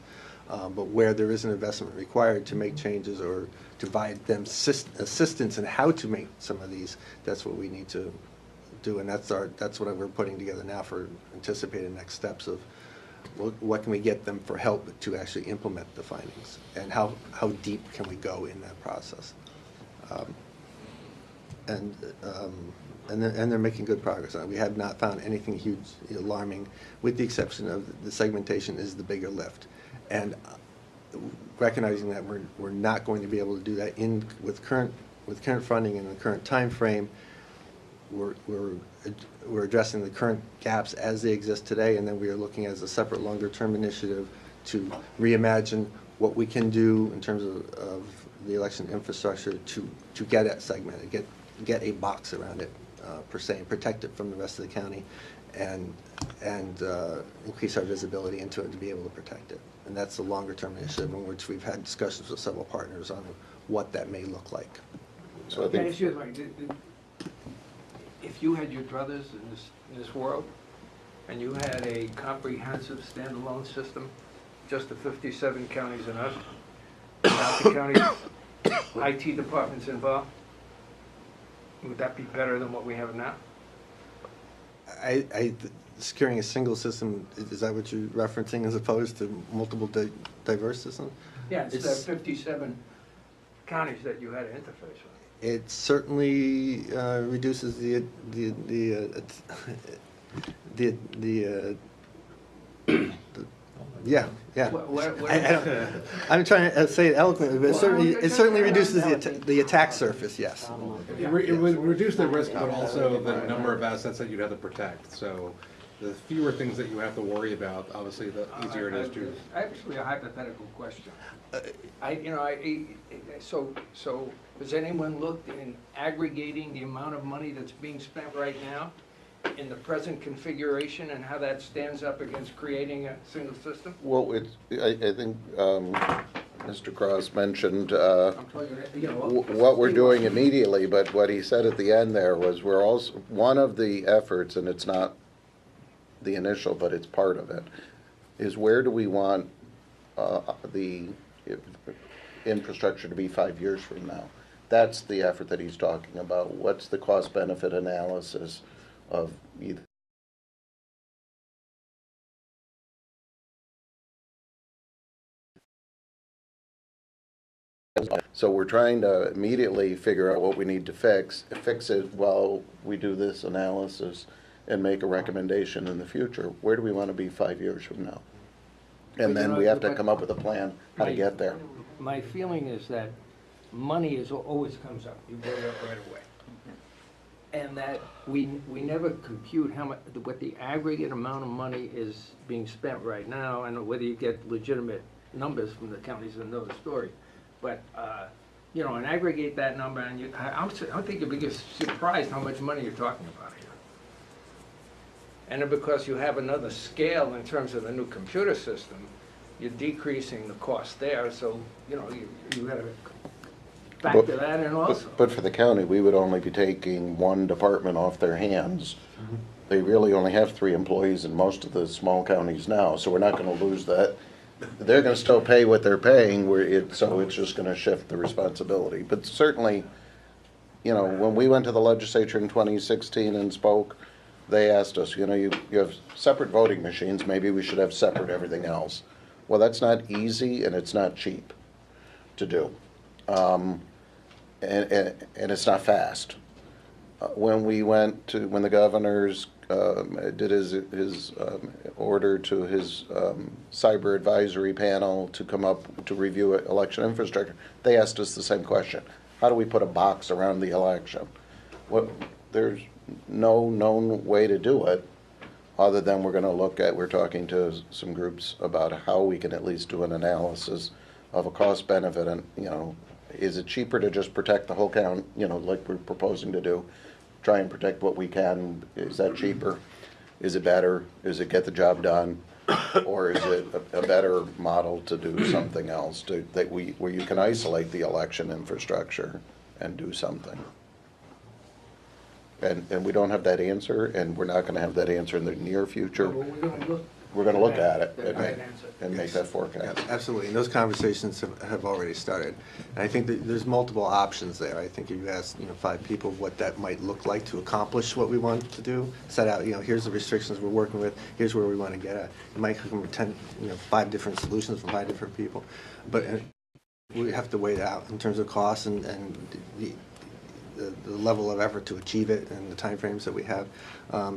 But where there is an investment required to make changes or to provide them assistance in how to make some of these, that's what we need to do, and that's what we're putting together now for anticipated next steps of what can we get them for help to actually implement the findings, and how deep can we go in that process. And they're making good progress on it. We have not found anything huge, alarming, with the exception of the segmentation is the bigger lift. And recognizing that we're not going to be able to do that with current funding and the current time frame, we're addressing the current gaps as they exist today, and then we are looking as a separate longer-term initiative to reimagine what we can do in terms of the election infrastructure to get it segmented, get a box around it per se, and protect it from the rest of the county, and increase our visibility into it to be able to protect it. And that's the longer-term initiative in which we've had discussions with several partners on what that may look like. So I think, if you had your druthers in this world, and you had a comprehensive standalone system, just the 57 counties and us, without the county IT departments involved, would that be better than what we have now? Securing a single system, is that what you're referencing, as opposed to multiple diverse systems? Yeah, it's the 57 counties that you had to interface with. It certainly reduces yeah. I'm trying to say it eloquently, but it certainly reduces the attack surface. Yes. It would reduce the risk, but also the number of assets that you'd have to protect. So the fewer things that you have to worry about, obviously, the easier it is to. Actually, a hypothetical question. So has anyone looked in aggregating the amount of money that's being spent right now in the present configuration and how that stands up against creating a single system? well, I think Mr. Cross mentioned what we're doing immediately, but what he said at the end there was we're also, one of the efforts, and it's not the initial, but it's part of it, is where do we want the infrastructure to be 5 years from now? That's the effort that he's talking about. What's the cost-benefit analysis of either? So we're trying to immediately figure out what we need to fix it while we do this analysis and make a recommendation in the future. Where do we want to be 5 years from now? And then we have to come up with a plan how to get there. My feeling is that money always comes up. You bring it up right away. And that we never compute what the aggregate amount of money is being spent right now, and whether you get legitimate numbers from the counties is another story. But and aggregate that number, and I think you'll be surprised how much money you're talking about here. And then because you have another scale in terms of the new computer system, you're decreasing the cost there. So you got to factor that in also. But for the county, we would only be taking one department off their hands. They really only have 3 employees in most of the small counties now, so we're not going to lose that they're gonna still pay what they're paying, so it's just gonna shift the responsibility. But certainly, you know, when we went to the legislature in 2016 and spoke, they asked us, you know, you have separate voting machines, maybe we should have separate everything else. Well, that's not easy and it's not cheap to do. And it's not fast. When the governor's did his order to his cyber advisory panel to come up to review election infrastructure, they asked us the same question. How do we put a box around the election? There's no known way to do it other than we're talking to some groups about how we can at least do an analysis of a cost benefit and, you know, is it cheaper to just protect the whole count, you know, like we're proposing to do? Try and protect what we can. Is that cheaper? Is it better? Is it get the job done? Or is it a better model to do something else where you can isolate the election infrastructure and do something? And we don't have that answer, and we're not going to have that answer in the near future. We're going to look at it and make that forecast. Yeah, absolutely, and those conversations have already started. And I think that there's multiple options there. I think if you ask 5 people what that might look like to accomplish what we want to do, set out, here's the restrictions we're working with, here's where we want to get at. It might come from 5 different solutions from 5 different people, but we have to weigh it out in terms of costs and the level of effort to achieve it and the timeframes that we have.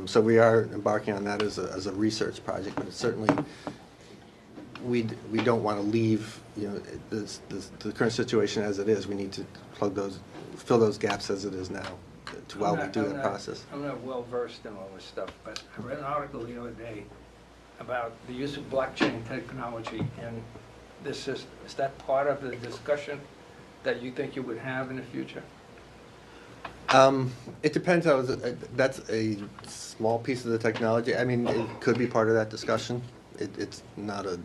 So we are embarking on that as a research project, but it's certainly we don't want to leave the current situation as it is. We need to fill those gaps as it is now while we do that process. I'm not well versed in all this stuff, but I read an article the other day about the use of blockchain technology in this system. Is that part of the discussion that you think you would have in the future? It depends. That's a small piece of the technology. I mean, it could be part of that discussion. It's not a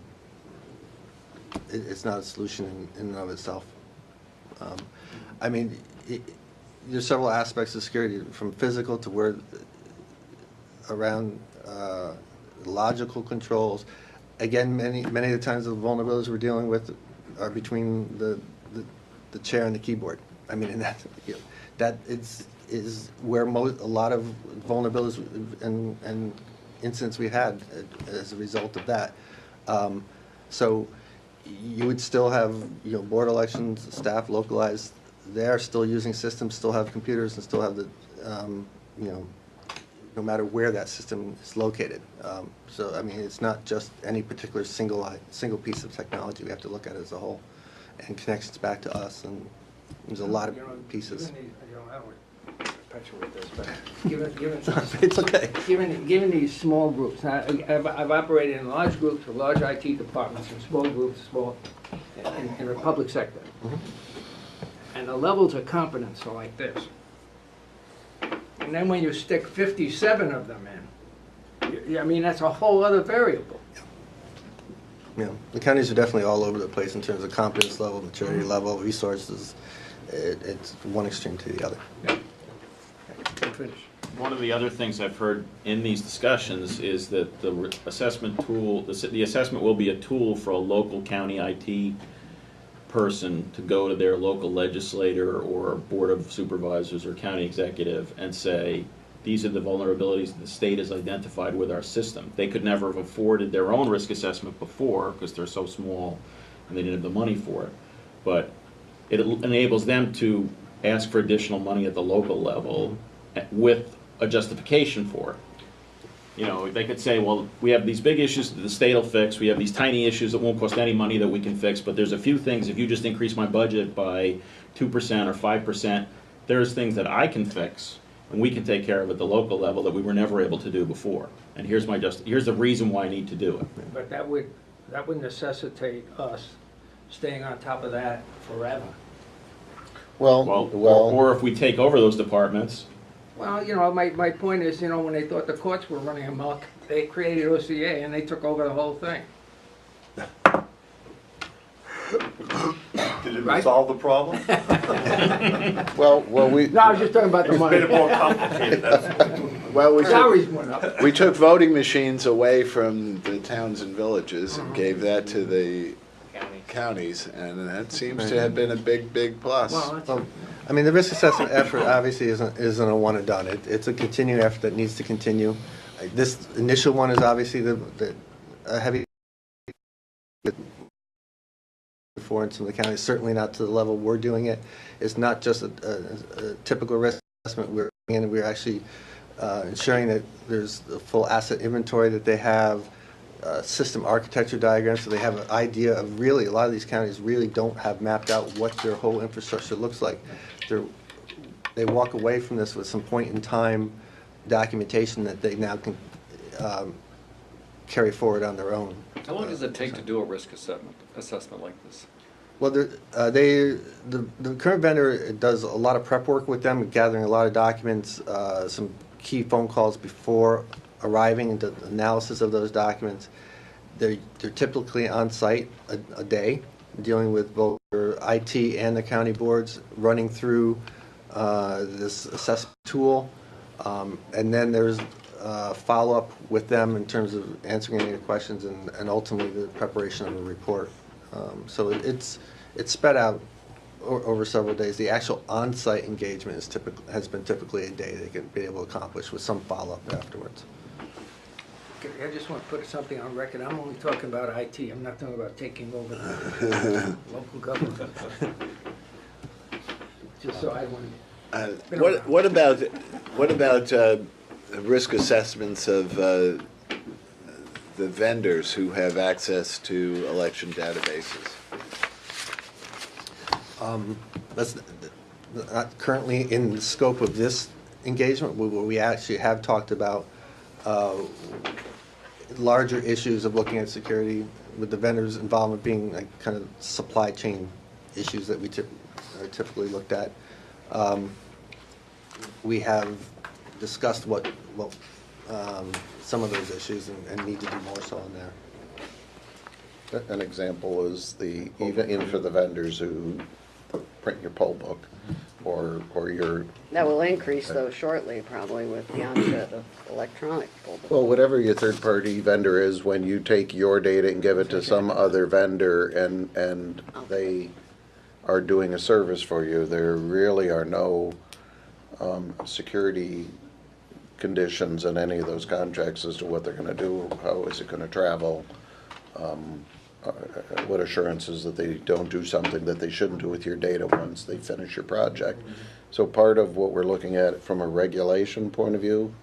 solution in and of itself. I mean, there's several aspects of security, from physical to where around logical controls. Again, many of the times the vulnerabilities we're dealing with are between the chair and the keyboard. I mean, and that is where a lot of vulnerabilities and incidents we had as a result of that. So you would still have board elections staff localized. They are still using systems, still have computers, and still have the no matter where that system is located. So I mean, it's not just any particular single piece of technology. We have to look at it as a whole, and connections back to us, and there's a lot of pieces. I don't want to perpetuate this, but given It's okay. Given these small groups, now, I've operated in large groups with large IT departments and small groups, in the public sector, and the levels of competence are like this. And then when you stick 57 of them in, I mean, that's a whole other variable. Yeah, the counties are definitely all over the place in terms of competence level, maturity level, resources. It's one extreme to the other. Yeah. Finish. One of the other things I've heard in these discussions is that the assessment tool, the assessment will be a tool for a local county IT person to go to their local legislator or board of supervisors or county executive and say, these are the vulnerabilities that the state has identified with our system. They could never have afforded their own risk assessment before because they're so small and they didn't have the money for it. But it enables them to ask for additional money at the local level with a justification for it. They could say, well, we have these big issues that the state will fix. We have these tiny issues that won't cost any money that we can fix. But there's a few things, if you just increase my budget by 2% or 5%, there's things that I can fix and we can take care of at the local level that we were never able to do before. And here's the reason why I need to do it. But that would necessitate us staying on top of that forever. Or if we take over those departments. Well, my point is, when they thought the courts were running amok, they created OCA and they took over the whole thing. Did it Right? resolve the problem? Well, we, No, I was just talking about the It's made it money. more complicated, that's. Well, Salaries went up. we took voting machines away from the towns and villages and gave that to the County. counties, and that seems to have been a big, big plus. Well, that's- Well, I mean, the risk assessment effort obviously isn't a one and done. It's a continuing effort that needs to continue. This initial one is obviously the heavy for in some of the counties, certainly not to the level we're doing it. It's not just a typical risk assessment. We're actually ensuring that there's a full asset inventory, that they have system architecture diagrams, so they have an idea of really, a lot of these counties really don't have mapped out what their whole infrastructure looks like. They walk away from this with some point in time documentation that they now can carry forward on their own. How long does it take to do a risk assessment like this? Well, the current vendor does a lot of prep work with them, gathering a lot of documents, some key phone calls before arriving, into analysis of those documents. They're typically on site a day, dealing with both their IT and the county boards, running through this assessment tool, and then there's follow-up with them in terms of answering any questions and ultimately the preparation of a report. So it's spread out over several days. The actual on-site engagement has been typically a day they can be able to accomplish with some follow-up afterwards. Okay, I just want to put something on record. I'm only talking about IT. I'm not talking about taking over the local government. Just so I want. What about risk assessments of the vendors who have access to election databases? That's not currently in the scope of this engagement. We actually have talked about larger issues of looking at security, with the vendors' involvement being like kind of supply chain issues that we are typically looked at. We have discussed some of those issues and need to do more so in there. an example is even for the vendors who print your poll book or your, That will increase though shortly, probably with the onset of electronic poll books. well, whatever your third-party vendor is, when you take your data and give it to some other vendor and they are doing a service for you, there really are no security conditions in any of those contracts as to what they're gonna do, how is it gonna travel, what assurances that they don't do something that they shouldn't do with your data once they finish your project. So part of what we're looking at from a regulation point of view,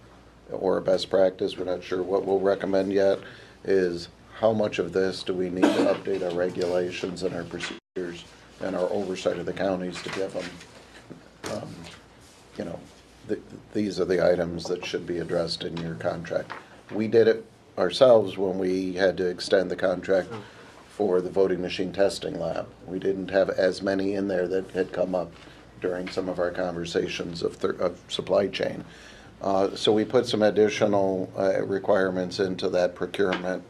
or a best practice, we're not sure what we'll recommend yet, is how much of this do we need to update our regulations and our procedures and our oversight of the counties to give them, these are the items that should be addressed in your contract. We did it ourselves when we had to extend the contract for the voting machine testing lab. We didn't have as many in there that had come up during some of our conversations of supply chain. So we put some additional requirements into that procurement.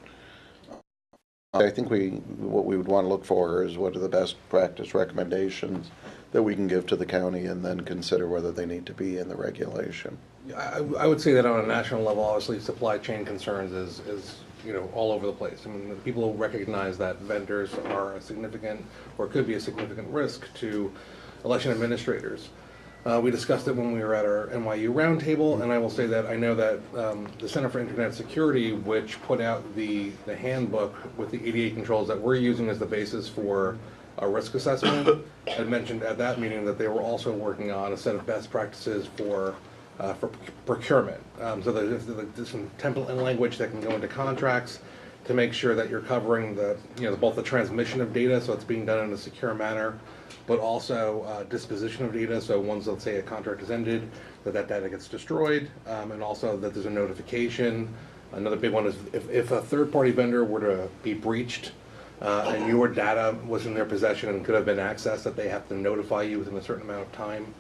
I think what we would want to look for is what are the best practice recommendations that we can give to the county and then consider whether they need to be in the regulation. I would say that on a national level, obviously, supply chain concerns is all over the place. I mean, people recognize that vendors are a significant, or could be a significant risk to election administrators. We discussed it when we were at our NYU roundtable, and I will say that I know that the Center for Internet Security, which put out the handbook with the 88 controls that we're using as the basis for a risk assessment, had mentioned at that meeting that they were also working on a set of best practices for procurement. So there's some template and language that can go into contracts to make sure that you're covering both the transmission of data, so it's being done in a secure manner, but also disposition of data. So once, let's say, a contract is ended, that data gets destroyed, and also that there's a notification. Another big one is if a third-party vendor were to be breached and your data was in their possession and could have been accessed, that they have to notify you within a certain amount of time.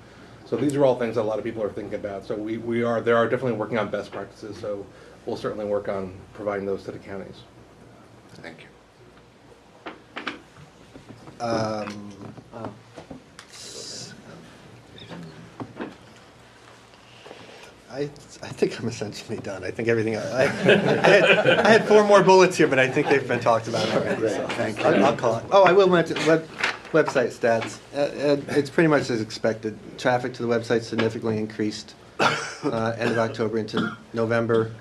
So these are all things that a lot of people are thinking about. So they are definitely working on best practices. So we'll certainly work on providing those to the counties. Thank you. I think I'm essentially done. I think everything, I had 4 more bullets here, but I think they've been talked about already. So Thank you. I'll call it. Oh, I will mention website stats. It's pretty much as expected. Traffic to the website significantly increased end of October into November.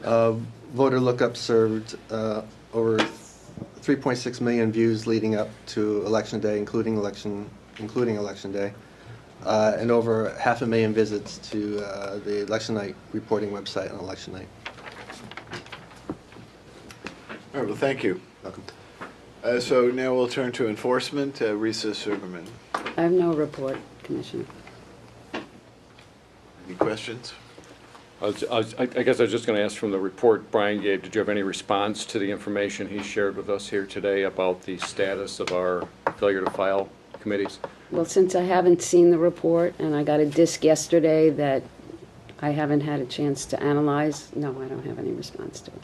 Voter lookup served over 3.6 million views leading up to Election Day, including Election Day. And over 500,000 visits to the election night reporting website on election night. All right, well, thank you. Welcome. So now we'll turn to enforcement. Risa Sugarman. I have no report, Commissioner. Any questions? I guess I was just going to ask from the report Brian gave, did you have any response to the information he shared with us here today about the status of our failure to file committees? Well, since I haven't seen the report and I got a disc yesterday that I haven't had a chance to analyze, no, I don't have any response to it.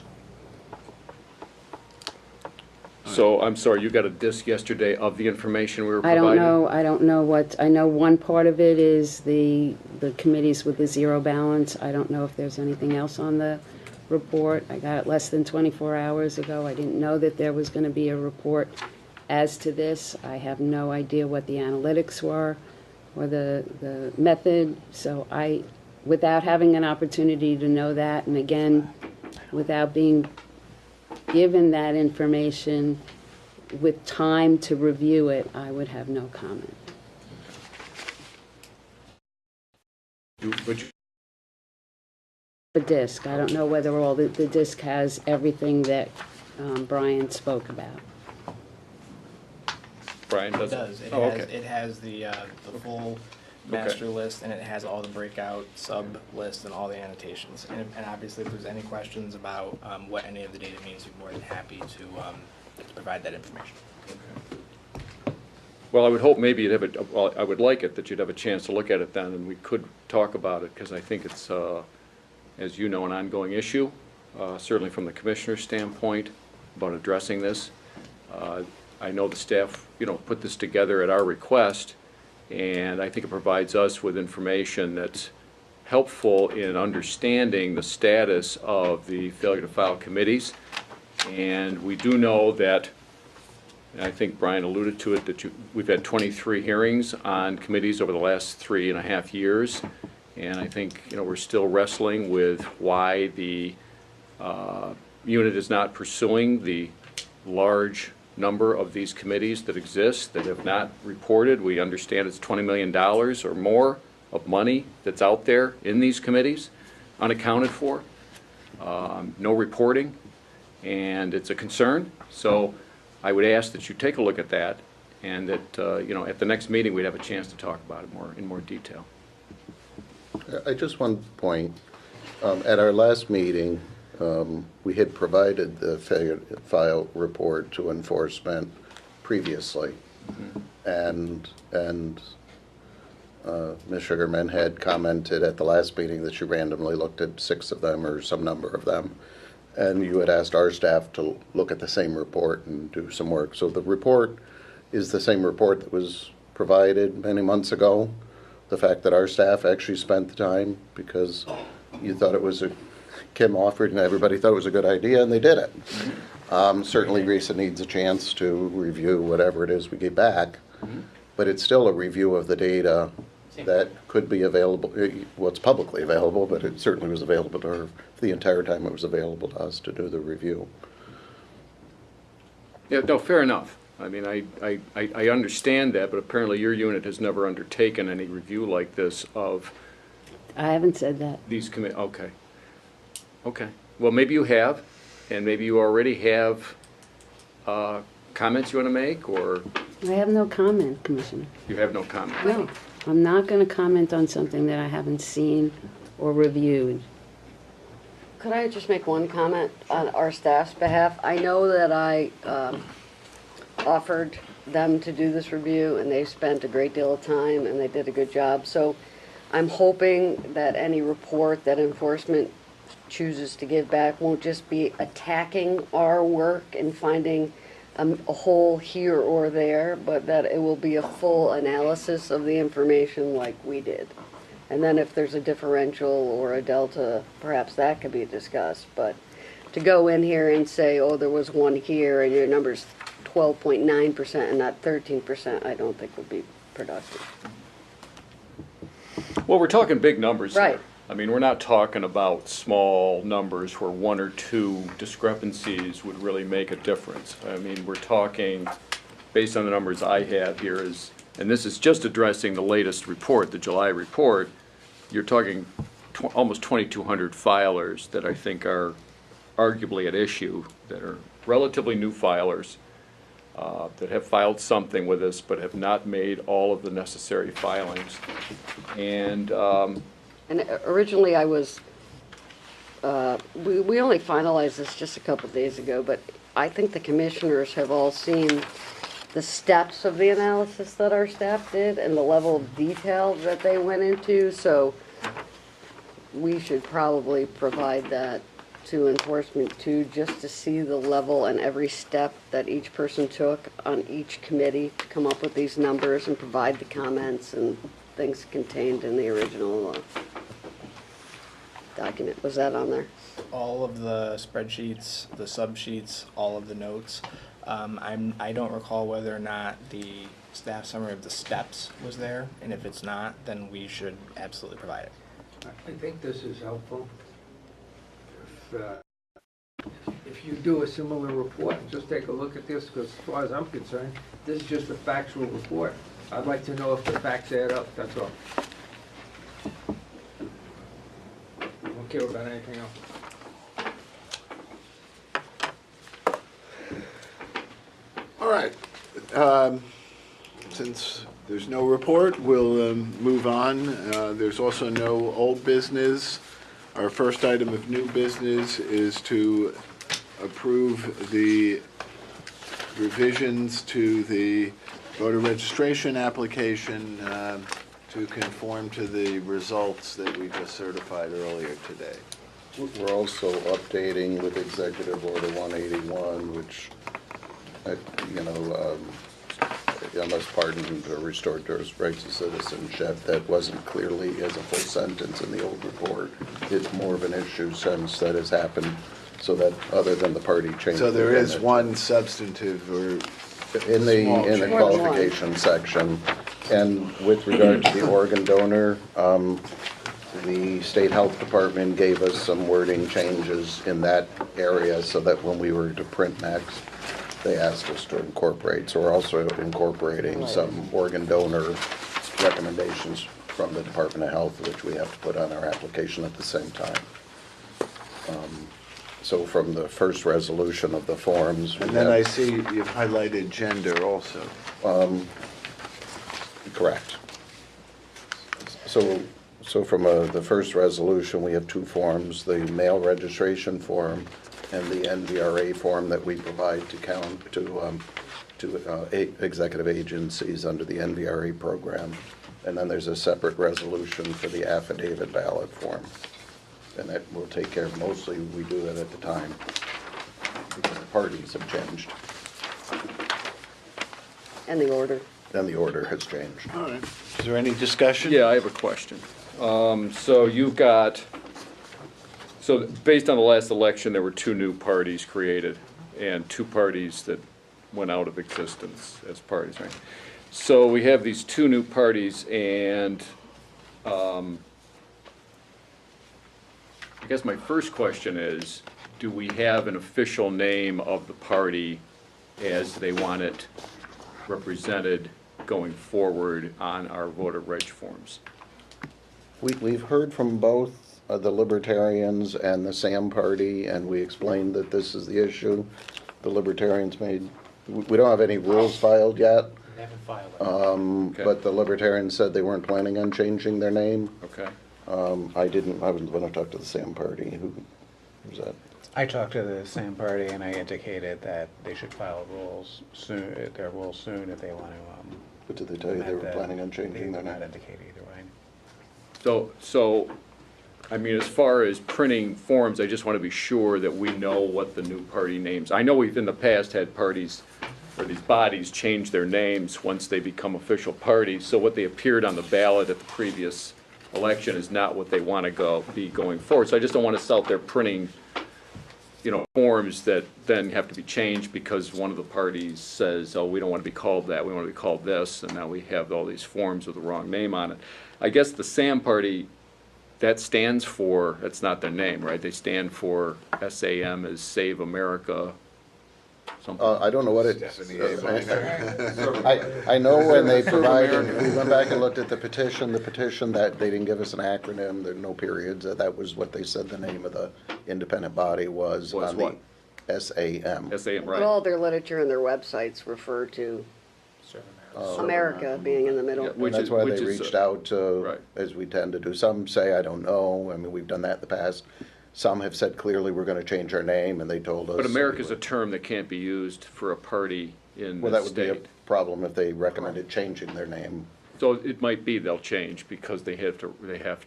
So, I'm sorry, you got a disc yesterday of the information we were I providing? I don't know what, I know one part of it is the committees with the zero balance. I don't know if there's anything else on the report. I got it less than 24 hours ago. I didn't know that there was going to be a report as to this. I have no idea what the analytics were or the method. So without having an opportunity to know that, and again, without being given that information with time to review it, I would have no comment. The disc, I don't know whether all the disc has everything that Brian spoke about. Brian It does? does. It Oh, has, okay. it has the full master list, and it has all the breakout sub-lists and all the annotations. And obviously, if there's any questions about what any of the data means, we're more than happy to provide that information. Well, I would hope maybe you'd have well, I would like it that you'd have a chance to look at it then, and we could talk about it, because I think it's, as you know, an ongoing issue, certainly from the commissioner's standpoint, about addressing this. I know the staff, put this together at our request, and I think it provides us with information that's helpful in understanding the status of the failure to file committees. And we do know that, and I think Brian alluded to it, that we've had 23 hearings on committees over the last 3.5 years. And I think, we're still wrestling with why the unit is not pursuing the large number of these committees that exist that have not reported. We understand it's $20 million or more of money that's out there in these committees, unaccounted for, no reporting, and it's a concern. So I would ask that you take a look at that, and that at the next meeting we'd have a chance to talk about it in more detail. I just one point. At our last meeting, we had provided the failure to file report to enforcement previously, and Ms. Sugarman had commented at the last meeting that she randomly looked at 6 of them or some number of them, and you had asked our staff to look at the same report and do some work. So the report is the same report that was provided many months ago. The fact that our staff actually spent the time because you thought it was Kim offered and everybody thought it was a good idea, and they did it. Certainly Risa needs a chance to review whatever it is we get back, but it's still a review of the data that could be available, what's publicly available, but it certainly was available to her the entire time it was available to us to do the review. Yeah, no, fair enough. I mean, I understand that, but apparently your unit has never undertaken any review like this of I haven't said that. these committees. Okay. Okay. Well, maybe you have, and maybe you already have comments you want to make, or I have no comment, Commissioner. you have no comment? No, I'm not going to comment on something that I haven't seen or reviewed. Could I just make one comment on our staff's behalf? I know that I offered them to do this review, and they spent a great deal of time, and they did a good job. So I'm hoping that any report that enforcement chooses to give back won't just be attacking our work and finding a hole here or there, but that it will be a full analysis of the information like we did. And then if there's a differential or a delta, perhaps that could be discussed. But to go in here and say, oh, there was one here and your number's 12.9% and not 13%, I don't think would be productive. Well, we're talking big numbers here. Right. I mean, we're not talking about small numbers where one or two discrepancies would really make a difference. I mean, we're talking, based on the numbers I have here, is, and this is just addressing the latest report, the July report, you're talking almost 2,200 filers that I think are arguably at issue, that are relatively new filers, that have filed something with us but have not made all of the necessary filings. And originally I was, we only finalized this just a couple days ago, but I think the commissioners have all seen the steps of the analysis that our staff did and the level of detail that they went into, so we should probably provide that to enforcement too, just to see the level and every step that each person took on each committee to come up with these numbers and provide the comments and things contained in the original document. Was that on there? All of the spreadsheets, the sub-sheets, all of the notes. I don't recall whether or not the staff summary of the steps was there, and if it's not, then we should absolutely provide it. I think this is helpful. If you do a similar report, just take a look at this, because as far as I'm concerned, this is just a factual report. I'd like to know if the facts add up, that's all. I don't care about anything else. All right. Since there's no report, we'll move on. There's also no old business. Our first item of new business is to approve the revisions to the voter registration application to conform to the results that we just certified earlier today. We're also updating with Executive Order 181, which, unless pardoned or restored to his rights of citizenship, that wasn't clearly as a full sentence in the old report. It's more of an issue since that has happened, so that other than the party change. So there is one substantive or in the qualification section. And with regard to the organ donor, the State Health Department gave us some wording changes in that area so that when we were to print next, they asked us to incorporate. So we're also incorporating some organ donor recommendations from the Department of Health, which we have to put on our application at the same time. So from the first resolution of the forms. And then I see you've highlighted gender also. Correct. So from the first resolution, we have two forms, the mail registration form and the NVRA form that we provide to executive agencies under the NVRA program. And then there's a separate resolution for the affidavit ballot form. And that will take care of, mostly we do that at the time because the parties have changed. And the order. And the order has changed. All right. Is there any discussion? yeah, I have a question. So you've got, so based on the last election, there were two new parties created and two parties that went out of existence as parties, right? So we have these two new parties, and I guess my first question is, do we have an official name of the party as they want it represented going forward on our voter reg forms? We've heard from both the Libertarians and the SAM Party, and we explained that this is the issue. The Libertarians we don't have any rules filed yet, They haven't filed it. Okay. but the Libertarians said they weren't planning on changing their name. Okay. I was going to talk to the SAM Party. Who was that? I talked to the same party and I indicated that they should file rules soon, their rules soon if they want to. But did they tell you they were planning on changing their They did not name? indicate either way. So, I mean, as far as printing forms, I just want to be sure that we know what the new party names. I know we've in the past had parties or these bodies change their names once they become official parties. So what they appeared on the ballot at the previous election is not what they want to be going forward. So I just don't want us out there printing, forms that then have to be changed because one of the parties says, oh, we don't want to be called that, we want to be called this, and now we have all these forms with the wrong name on it. I guess the SAM party, that stands for, that's not their name, right? They stand for SAM as Save America, something. I don't know what it, I know when they provided, we went back and looked at the petition that they didn't give us an acronym, there are no periods, that was what they said the name of the independent body was on what? the SAM. SAM, But right. all their literature and their websites refer to America being in the middle. Yeah, And that's why they is, reached out to, right. as we tend to do. Some say, I don't know, I mean, we've done that in the past. Some have said clearly we're gonna change our name, and they told us. But America's a term that can't be used for a party in Well, the that would be a state. problem if they recommended changing their name. So it might be they'll change because they have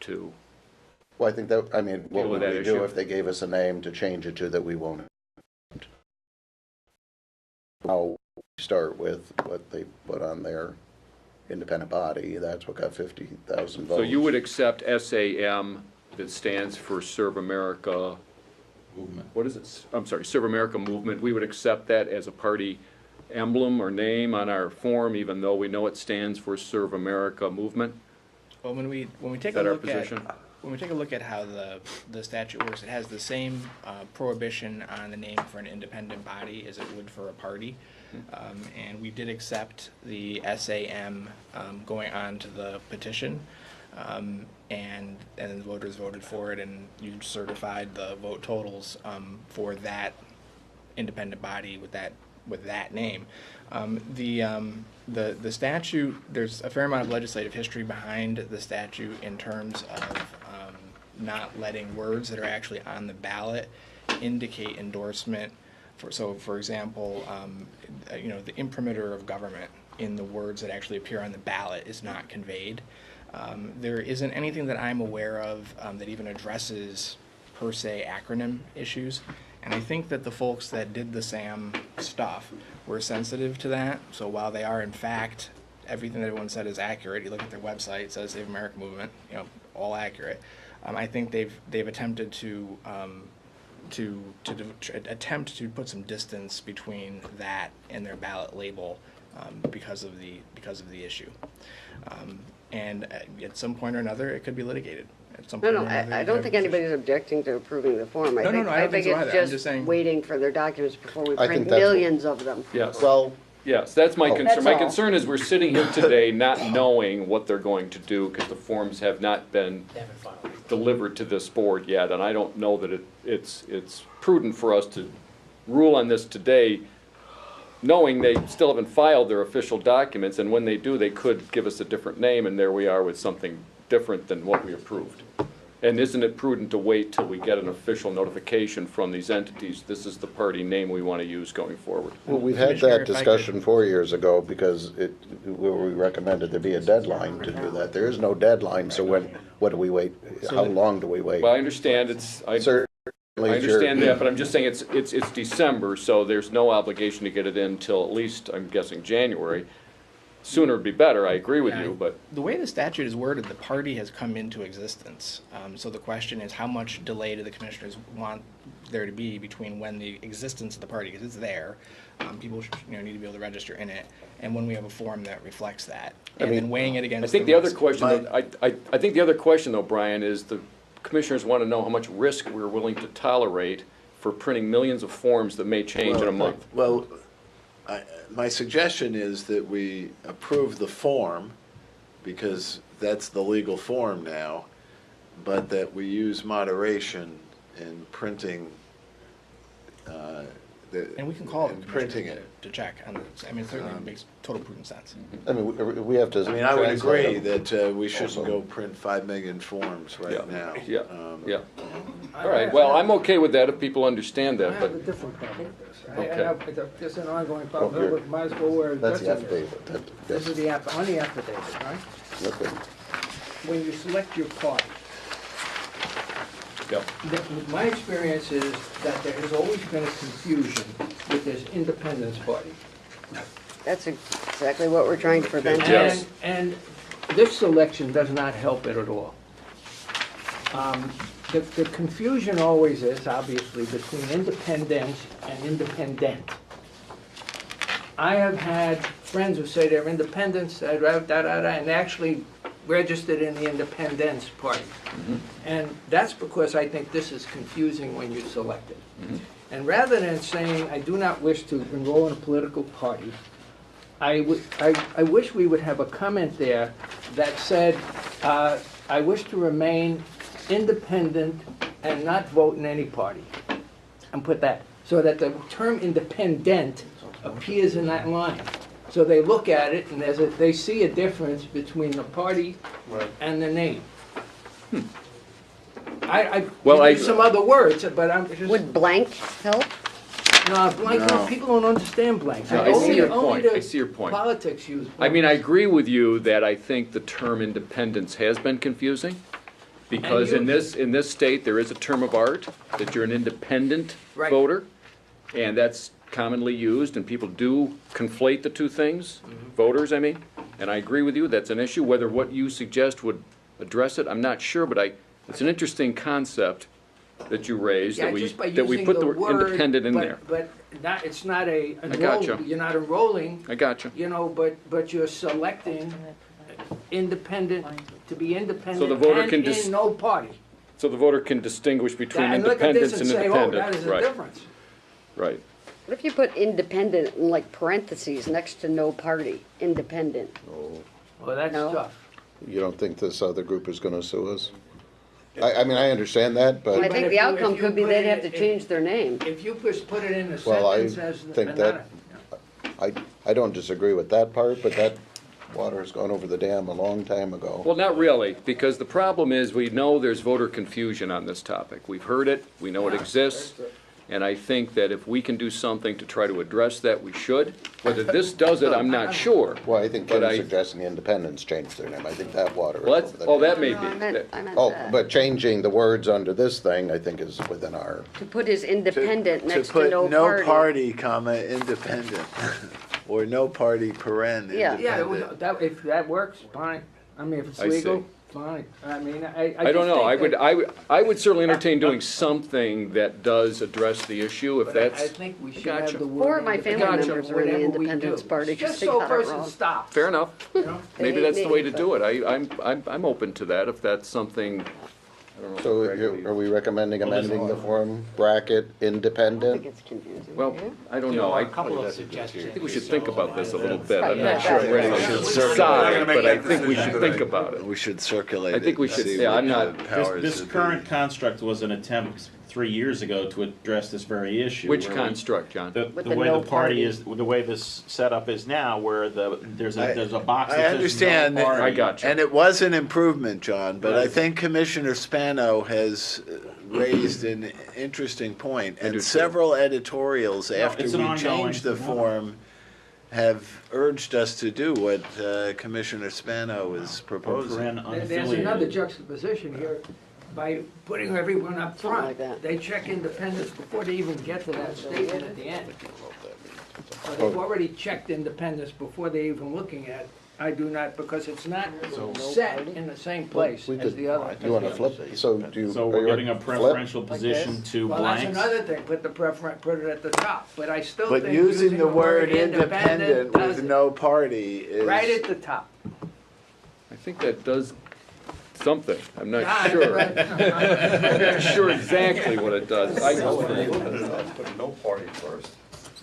to. Well, I think that, I mean, what Deal with would that we do issue. if they gave us a name to change it to that we won't? I'll start with what they put on their independent body, that's what got 50,000 votes. So you would accept SAM, that stands for Serve America. Movement. What is it? I'm sorry, Serve America Movement. We would accept that as a party emblem or name on our form, even though we know it stands for Serve America Movement? Well, when we take Is a that our look at position? when we take a look at how the statute works, it has the same prohibition on the name for an independent body as it would for a party. And we did accept the SAM going on to the petition, and the voters voted for it, and you certified the vote totals for that independent body with that name. The statute, there's a fair amount of legislative history behind the statute in terms of not letting words that are actually on the ballot indicate endorsement. For example, the imprimatur of government in the words that actually appear on the ballot is not conveyed. There isn't anything that I'm aware of that even addresses per se acronym issues. And I think that the folks that did the SAM stuff were sensitive to that. So while they are in fact, everything that everyone said is accurate, you look at their website, it says Save America Movement, all accurate. I think they've attempted to attempt to put some distance between that and their ballot label because of the issue. And at some point or another, it could be litigated. At some point or another, I don't think anybody's objecting to approving the form. I don't think so either. I'm it's just saying. waiting for their documents before we I print think that's what- millions of them. Yes. Well, Yes, that's my concern. That's My all. concern is we're sitting here today not knowing what they're going to do because the forms have not been delivered to this board yet, and I don't know that it's prudent for us to rule on this today, knowing they still haven't filed their official documents, and when they do, they could give us a different name, and there we are with something different than what we approved. And isn't it prudent to wait till we get an official notification from these entities, this is the party name we want to use going forward? well, we've had Commissioner, that if I discussion 4 years ago because where we recommended there be a deadline to do that. There is no deadline, so what do we wait? How long do we wait? Well, I understand I Certainly, understand that, but I'm just saying it's December, so there's no obligation to get it in till at least, I'm guessing, January. Sooner would be better, I agree with you, but The way the statute is worded, the party has come into existence. So the question is, how much delay do the commissioners want there to be between when the existence of the party, because it's there, people should, need to be able to register in it, and when we have a form that reflects that, and then weighing it against. I think the other question, I think the other question though, Brian, is the commissioners want to know how much risk we're willing to tolerate for printing millions of forms that may change in a month. Well, my suggestion is that we approve the form, because that's the legal form now, but that we use moderation in printing. And we can call it printing it. to check. It certainly makes total prudent sense. I mean, we have to. I mean, I would translate agree them. that we shouldn't Also. go print 5 million forms right now. Yeah, yeah. All right, well, I'm okay with that if people understand I that, have a but, different problem with this. Okay. I have just an ongoing problem, Okay. but might as well wear That's the address it. affidavit. This is the on the affidavit, right? Okay. When you select your party, yeah. my experience is that there has always been a confusion with this independence party. That's exactly what we're trying to prevent. Yes. And this selection does not help it at all. The confusion always is, obviously, between independent and independent. I have had friends who say they're independents, and actually registered in the independence party. And that's because I think this is confusing when you select it. And rather than saying, I do not wish to enroll in a political party, I wish we would have a comment there that said, I wish to remain independent and not vote in any party. And put that, so that the term independent appears in that line. So they look at it and they see a difference between the party and the name. I use some other words, but I'm just... Would blank help? No, blank, no, people don't understand blank. No, I see your point. I see your point. Politics use blank. I mean, I agree with you that I think the term independence has been confusing, because in this state, there is a term of art, that you're an independent voter, and that's commonly used, and people do conflate the two things, voters, I mean, and I agree with you, that's an issue. Whether what you suggest would address it, I'm not sure, but it's an interesting concept that you raised, that we put the word independent in there. But it's not a gotcha. You're not enrolling. I gotcha. You know, but you're selecting independent to be independent. So the voter and can in no party. So the voter can distinguish between And look at this independence and say, independent. oh, that is a difference. Right. What if you put independent in like parentheses next to no party? Independent. Well, that's tough. You don't think this other group is gonna sue us? I mean, I understand that, but. I think the outcome could be they'd have to change their name. If you put it in a Well, I sentence as think that, I don't disagree with that part, but that water has gone over the dam a long time ago. Well, not really, because the problem is we know there's voter confusion on this topic. We've heard it, we know it exists, and I think that if we can do something to try to address that, we should. Whether this does it, I'm not sure. Well, I think But Ken's suggesting independents change their name. I think that water is Well, over the dam. oh, that may No, I be. meant Oh, that. but changing the words under this thing, I think is within our, To put his independent next to put no party. party, comma, independent, or no party, paren, Yeah. independent. If that works, fine. I mean, if it's I see. legal, fine. I mean, I don't know, I would certainly entertain doing something that does address the issue, if I that's, think we should Gotcha. have the word. Four of my family independent members are in the whatever we Independence do. Party 'cause Just they so a got it person wrong. stops. fair enough. You know? Maybe hate that's the me, way to but- do it. I'm open to that, if that's something, I don't know. so Greg, are we recommending amending the form bracket I think independent? it's confusing. Well, yeah? I don't You know, a I couple of suggestions. think we should think about this a little bit. I'm Yeah. not sure I'm ready to decide, but I think we should think about it. We should circulate I it. think we and should, see yeah, what I'm not, the powers This that be. current construct was an attempt 3 years ago to address this very issue. which where we- construct, John? The With the the way no the party party. is, the way this setup is now, where there's a box I that says understand, no party. I got you. and it was an improvement, John, but I think Commissioner Spano has raised an interesting point, I do and too. several editorials after it's we an ongoing changed the phenomenon. form have urged us to do what Commissioner Spano is proposing. There's another juxtaposition here. By putting everyone up Something front, like that. they check independence before they even get to that statement at the end. So they've already checked independence before they even looking at, I do not, because it's not set in the same place We as could, the other. you wanna flip, so do you? So are we're you giving a flip? preferential position to Well, that's blanks. another thing, put it at the top, but I still But think using the word independent independent does with it. no party is. Right at the top. I think that does something, I'm not Yeah, sure. right. I'm not sure exactly what it does. I know what it is. Put no party first.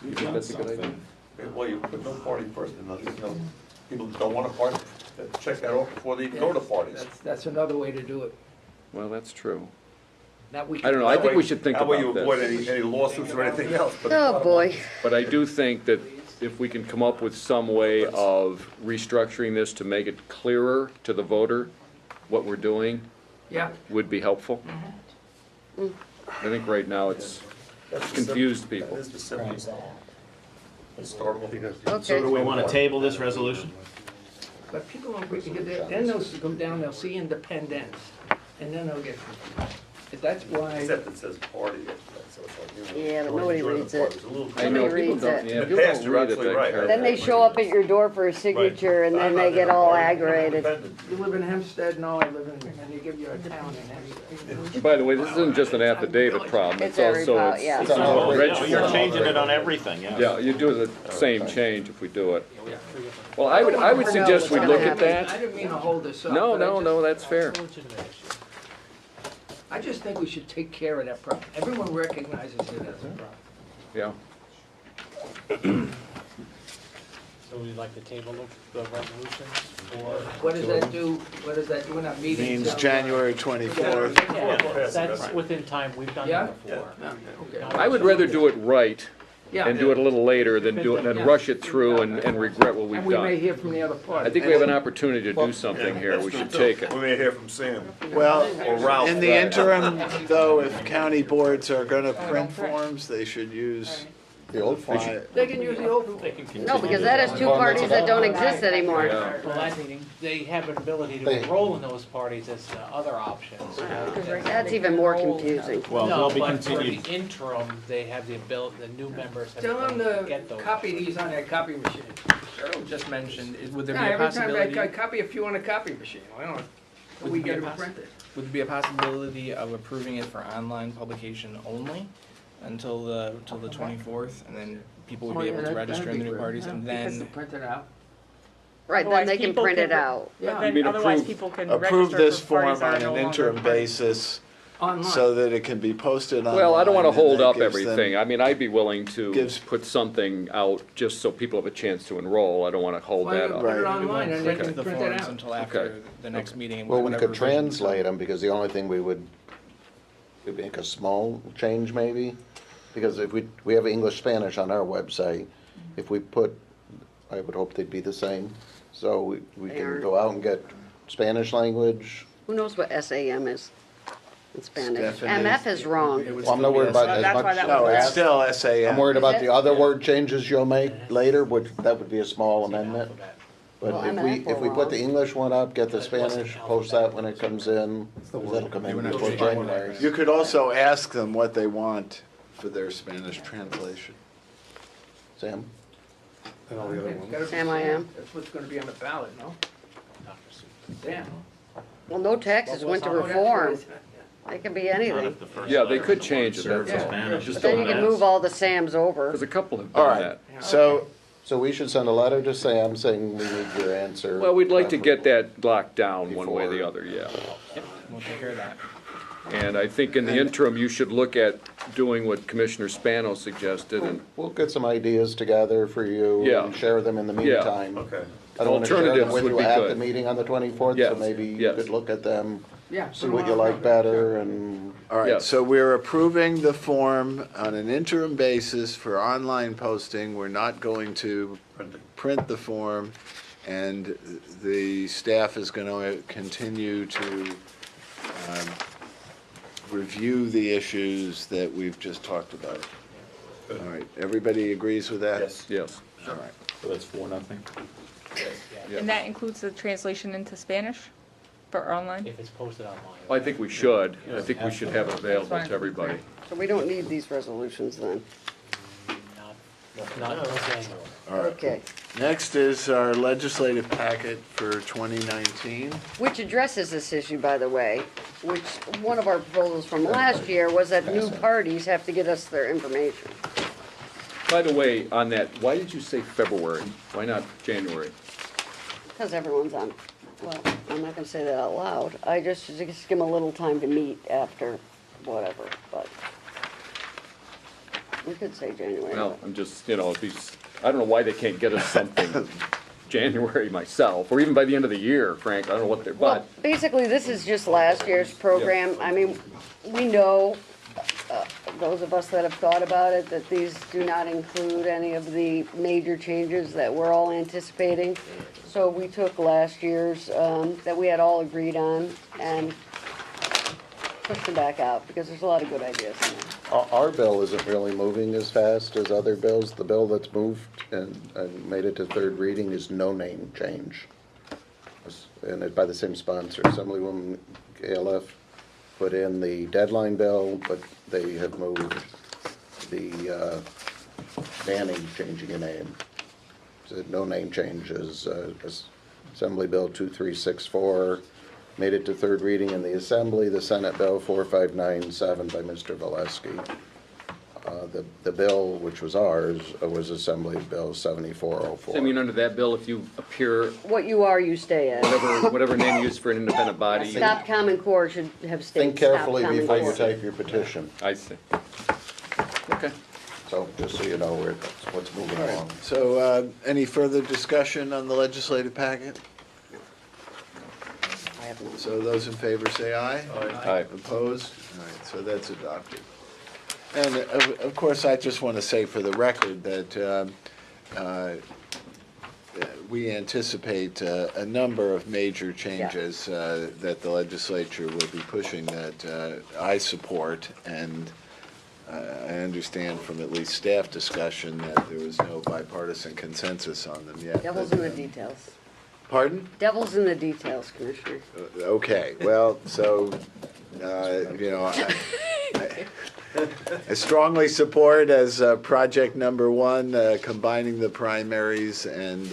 You think that's a good idea? Well, you put no party first, and people don't want a party, check that off before they even go to parties. That's another way to do it. Well, that's true. That we I don't know, I think we should think That way you about avoid this. any lawsuits or anything else. But Oh, boy. But I do think that if we can come up with some way of restructuring this to make it clearer to the voter what we're doing, Yeah. would be helpful. I think right now it's confused people. That is the simplest. Let's start with. So do Okay. we want to table this resolution? But people don't, then they'll come down, they'll see independence, and then they'll get confused. That's why, Except it says party, so it's like, you know. Yeah, but join- nobody join the reads party. it. It's a little I crazy. know, Nobody people reads don't, it. yeah, In the people past, don't you're read it absolutely that right. carefully. Then they show up at your door for a signature and then they get all aggravated. you live in Hempstead? No, I live in, and they give you a town in Hempstead. And by the way, this isn't just an affidavit problem, It's it's every also, pro- it's yeah. it's It's on all all the registered. You're changing it on everything, yeah. Yeah, you do the same change if we do it. We have three different. Well, I would suggest we look at I that. didn't mean to hold this up. No, but I no, just- no, that's fair. It's a legitimate issue. I just think we should take care of that problem. Everyone recognizes it as a problem. Yeah. So we'd like to table the resolutions for. What does that do? What does that do? We're not meeting. Means till, January 24th. Yeah, that's within time, we've done Yeah? that before. Okay. I would rather do it right Yeah. and do it a little later than do it, than rush it through and regret what we've And we may done. hear from the other party. I think we have an opportunity to do something here, we should take it. We may hear from Sam. Well, Or Ralph. in the interim, though, if county boards are gonna print forms, they should use The old form. They can use the old. They can No, because that has two parties that don't exist anymore. Yeah. Well, they have an ability to They- enroll in those parties as other options. That's even more confusing. Well, No, they'll be but for the continued. interim, they have the ability, the new members have Tell them to to get those. copy these on that copy machine. Cheryl just mentioned, would there Yeah, be a every time possibility, I copy a few on a copy machine. I don't, Would we be a get them possi- printed. would there be a possibility of approving it for online publication only until the 24th, and then people would be able to register in the new parties, and then Print it out. Right, then Otherwise, they can people print could it out. But Yeah. then You mean otherwise, approve- people can approve register this for form parties that on are no an longer interim parties. basis Online. so that it can be posted online. Well, I don't wanna and hold that up gives them- everything, I mean, I'd be willing to gives- put something out just so people have a chance to enroll, I don't wanna hold Why that don't up. you put it Right. online and they Okay. can the print it forms out? until after the next meeting. Well, we whatever could revisions. translate them, because the only thing we would make a small change maybe, because if we have English, Spanish on our website, if we put, I would hope they'd be the same, so we They can are. go out and get Spanish lange. Who knows what SAM is in Spanish? Stephanie. MF is wrong. It would Well, I'm still not be worried a- about as That's why much. that No, was it's asked. still I'm SAM. worried about Is the it? other word changes you'll make later, which, that would be a small amendment. But Well, if MF if we will put the allow. English one up, get the Spanish, post that when it comes in, that'll come in before January. You could also ask them what they want for their Spanish translation. Sam? And all the other It's ones. gotta be Sam, I am. That's what's gonna be on the ballot, no? Yeah. Well, no taxes went to reform. It could be anything. Yeah, they could change it, Serves that's in all. Spanish. Just But then don't you can ask. move all the Sams over. Because a couple have All done right, that. so, So we should send a letter to Sam saying we need your answer. Well, we'd like to get that locked down one way or the Before- other, yeah. We'll take care of that. And I think in the interim, you should look at doing what Commissioner Spano suggested, and We'll get some ideas together for you Yeah. and share them in the Yeah. meantime. Okay. I don't want to share them Alternatives with would you be at the good. meeting on the 24th, Yes, so maybe you yes. could look at them, Yeah. see what you like better, and all right, Yes. so we're approving the form on an interim basis for online posting. We're not going to print the form, and the staff is going to continue to review the issues that we've just talked about. All right, everybody agrees with that? Yes. yes. All right. So that's 4-0. Yeah. And that includes the translation into Spanish for online? If it's posted online. I think we should. I think we should have it available That's fine. to everybody. So we don't need these resolutions then. Not until January. All right. Okay. Next is our legislative packet for 2019. Which addresses this issue, by the way, which one of our proposals from last year was that new parties have to get us their information. By the way, on that, why did you say February? Why not January? Because everyone's on, well, I'm not gonna say that out loud. I just give them a little time to meet after whatever, but we could say January. Well, I'm just, you know, I don't know why they can't get us something January myself, or even by the end of the year, Frank, I don't know what they're, Well, but, basically, this is just last year's program. I mean, we know, those of us that have thought about it, that these do not include any of the major changes that we're all anticipating. So we took last year's, that we had all agreed on, and pushed them back out, because there's a lot of good ideas in there. our bill isn't really moving as fast as other bills. The bill that's moved and made it to third reading is no name change. And it's by the same sponsor, Assemblywoman ALF put in the deadline bill, but they have moved the banning, changing a name. So no name changes. Assembly Bill 2364 made it to third reading in the Assembly. The Senate Bill 4597 by Mr. Valesky. The bill, which was ours, was Assembly Bill 7404. I mean, under that bill, if you appear, What you are, you stay as. whatever name you use for an independent body. Stop Common Core should have stayed. Think Stop carefully Common before you Core. type your petition. I see. Okay. So, just so you know what's moving along. So, any further discussion on the legislative packet? I haven't- So those in favor say aye. Aye. Opposed? All right, so that's adopted. And of course, I just want to say for the record that we anticipate a number of major changes that the legislature will be pushing that I support, and I understand from at least staff discussion that there was no bipartisan consensus on them yet. Devil's in the details. Pardon? Devil's in the details, Commissioner. Okay, well, so, I strongly support as project number one, combining the primaries and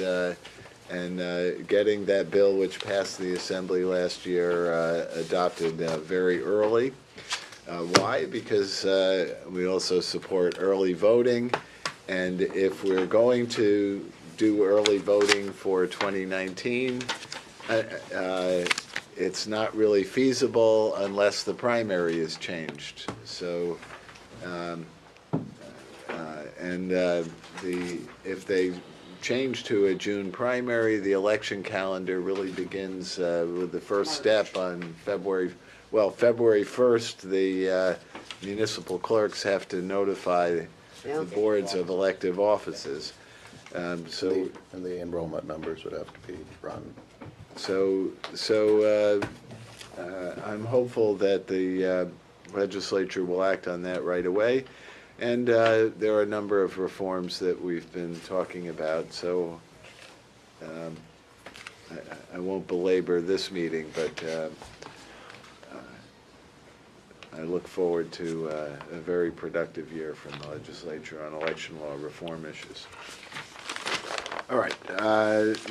getting that bill which passed the Assembly last year adopted very early. Why? Because we also support early voting, and if we're going to do early voting for 2019, it's not really feasible unless the primary is changed. So, if they change to a June primary, the election calendar really begins with the first step on February 1st. The municipal clerks have to notify the boards of elective offices. And the enrollment numbers would have to be run. So I'm hopeful that the legislature will act on that right away. And there are a number of reforms that we've been talking about, so I won't belabor this meeting, but I look forward to a very productive year from the legislature on election law reform issues. All right,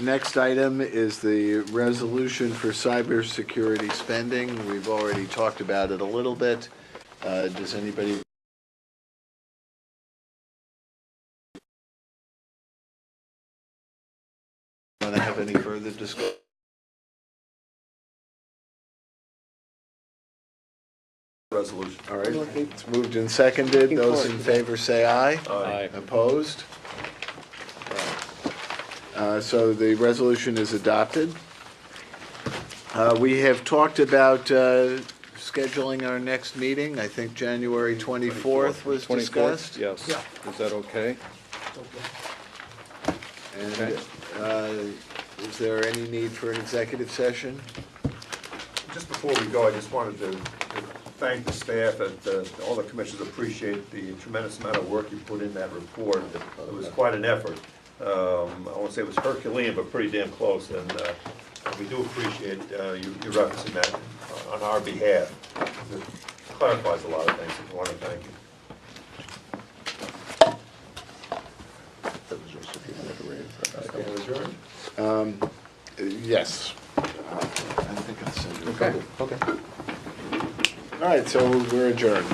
next item is the resolution for cybersecurity spending. We've already talked about it a little bit. Does anybody want to have any further discussion? Resolution. All right, it's moved and seconded. Those in favor say aye. Aye. Opposed? So the resolution is adopted. We have talked about scheduling our next meeting. I think January 24th was 24th? discussed. Yes. Is that okay? And is there any need for an executive session? Just before we go, I just wanted to thank the staff and all the commissioners appreciate the tremendous amount of work you put in that report. It was quite an effort. I won't say it was Herculean, but pretty damn close, and we do appreciate you referencing that on our behalf. It clarifies a lot of things, and I want to thank you. That was just if you wanted to raise that. Yes. I think I'll send it. Okay. Okay. All right, so we're adjourned.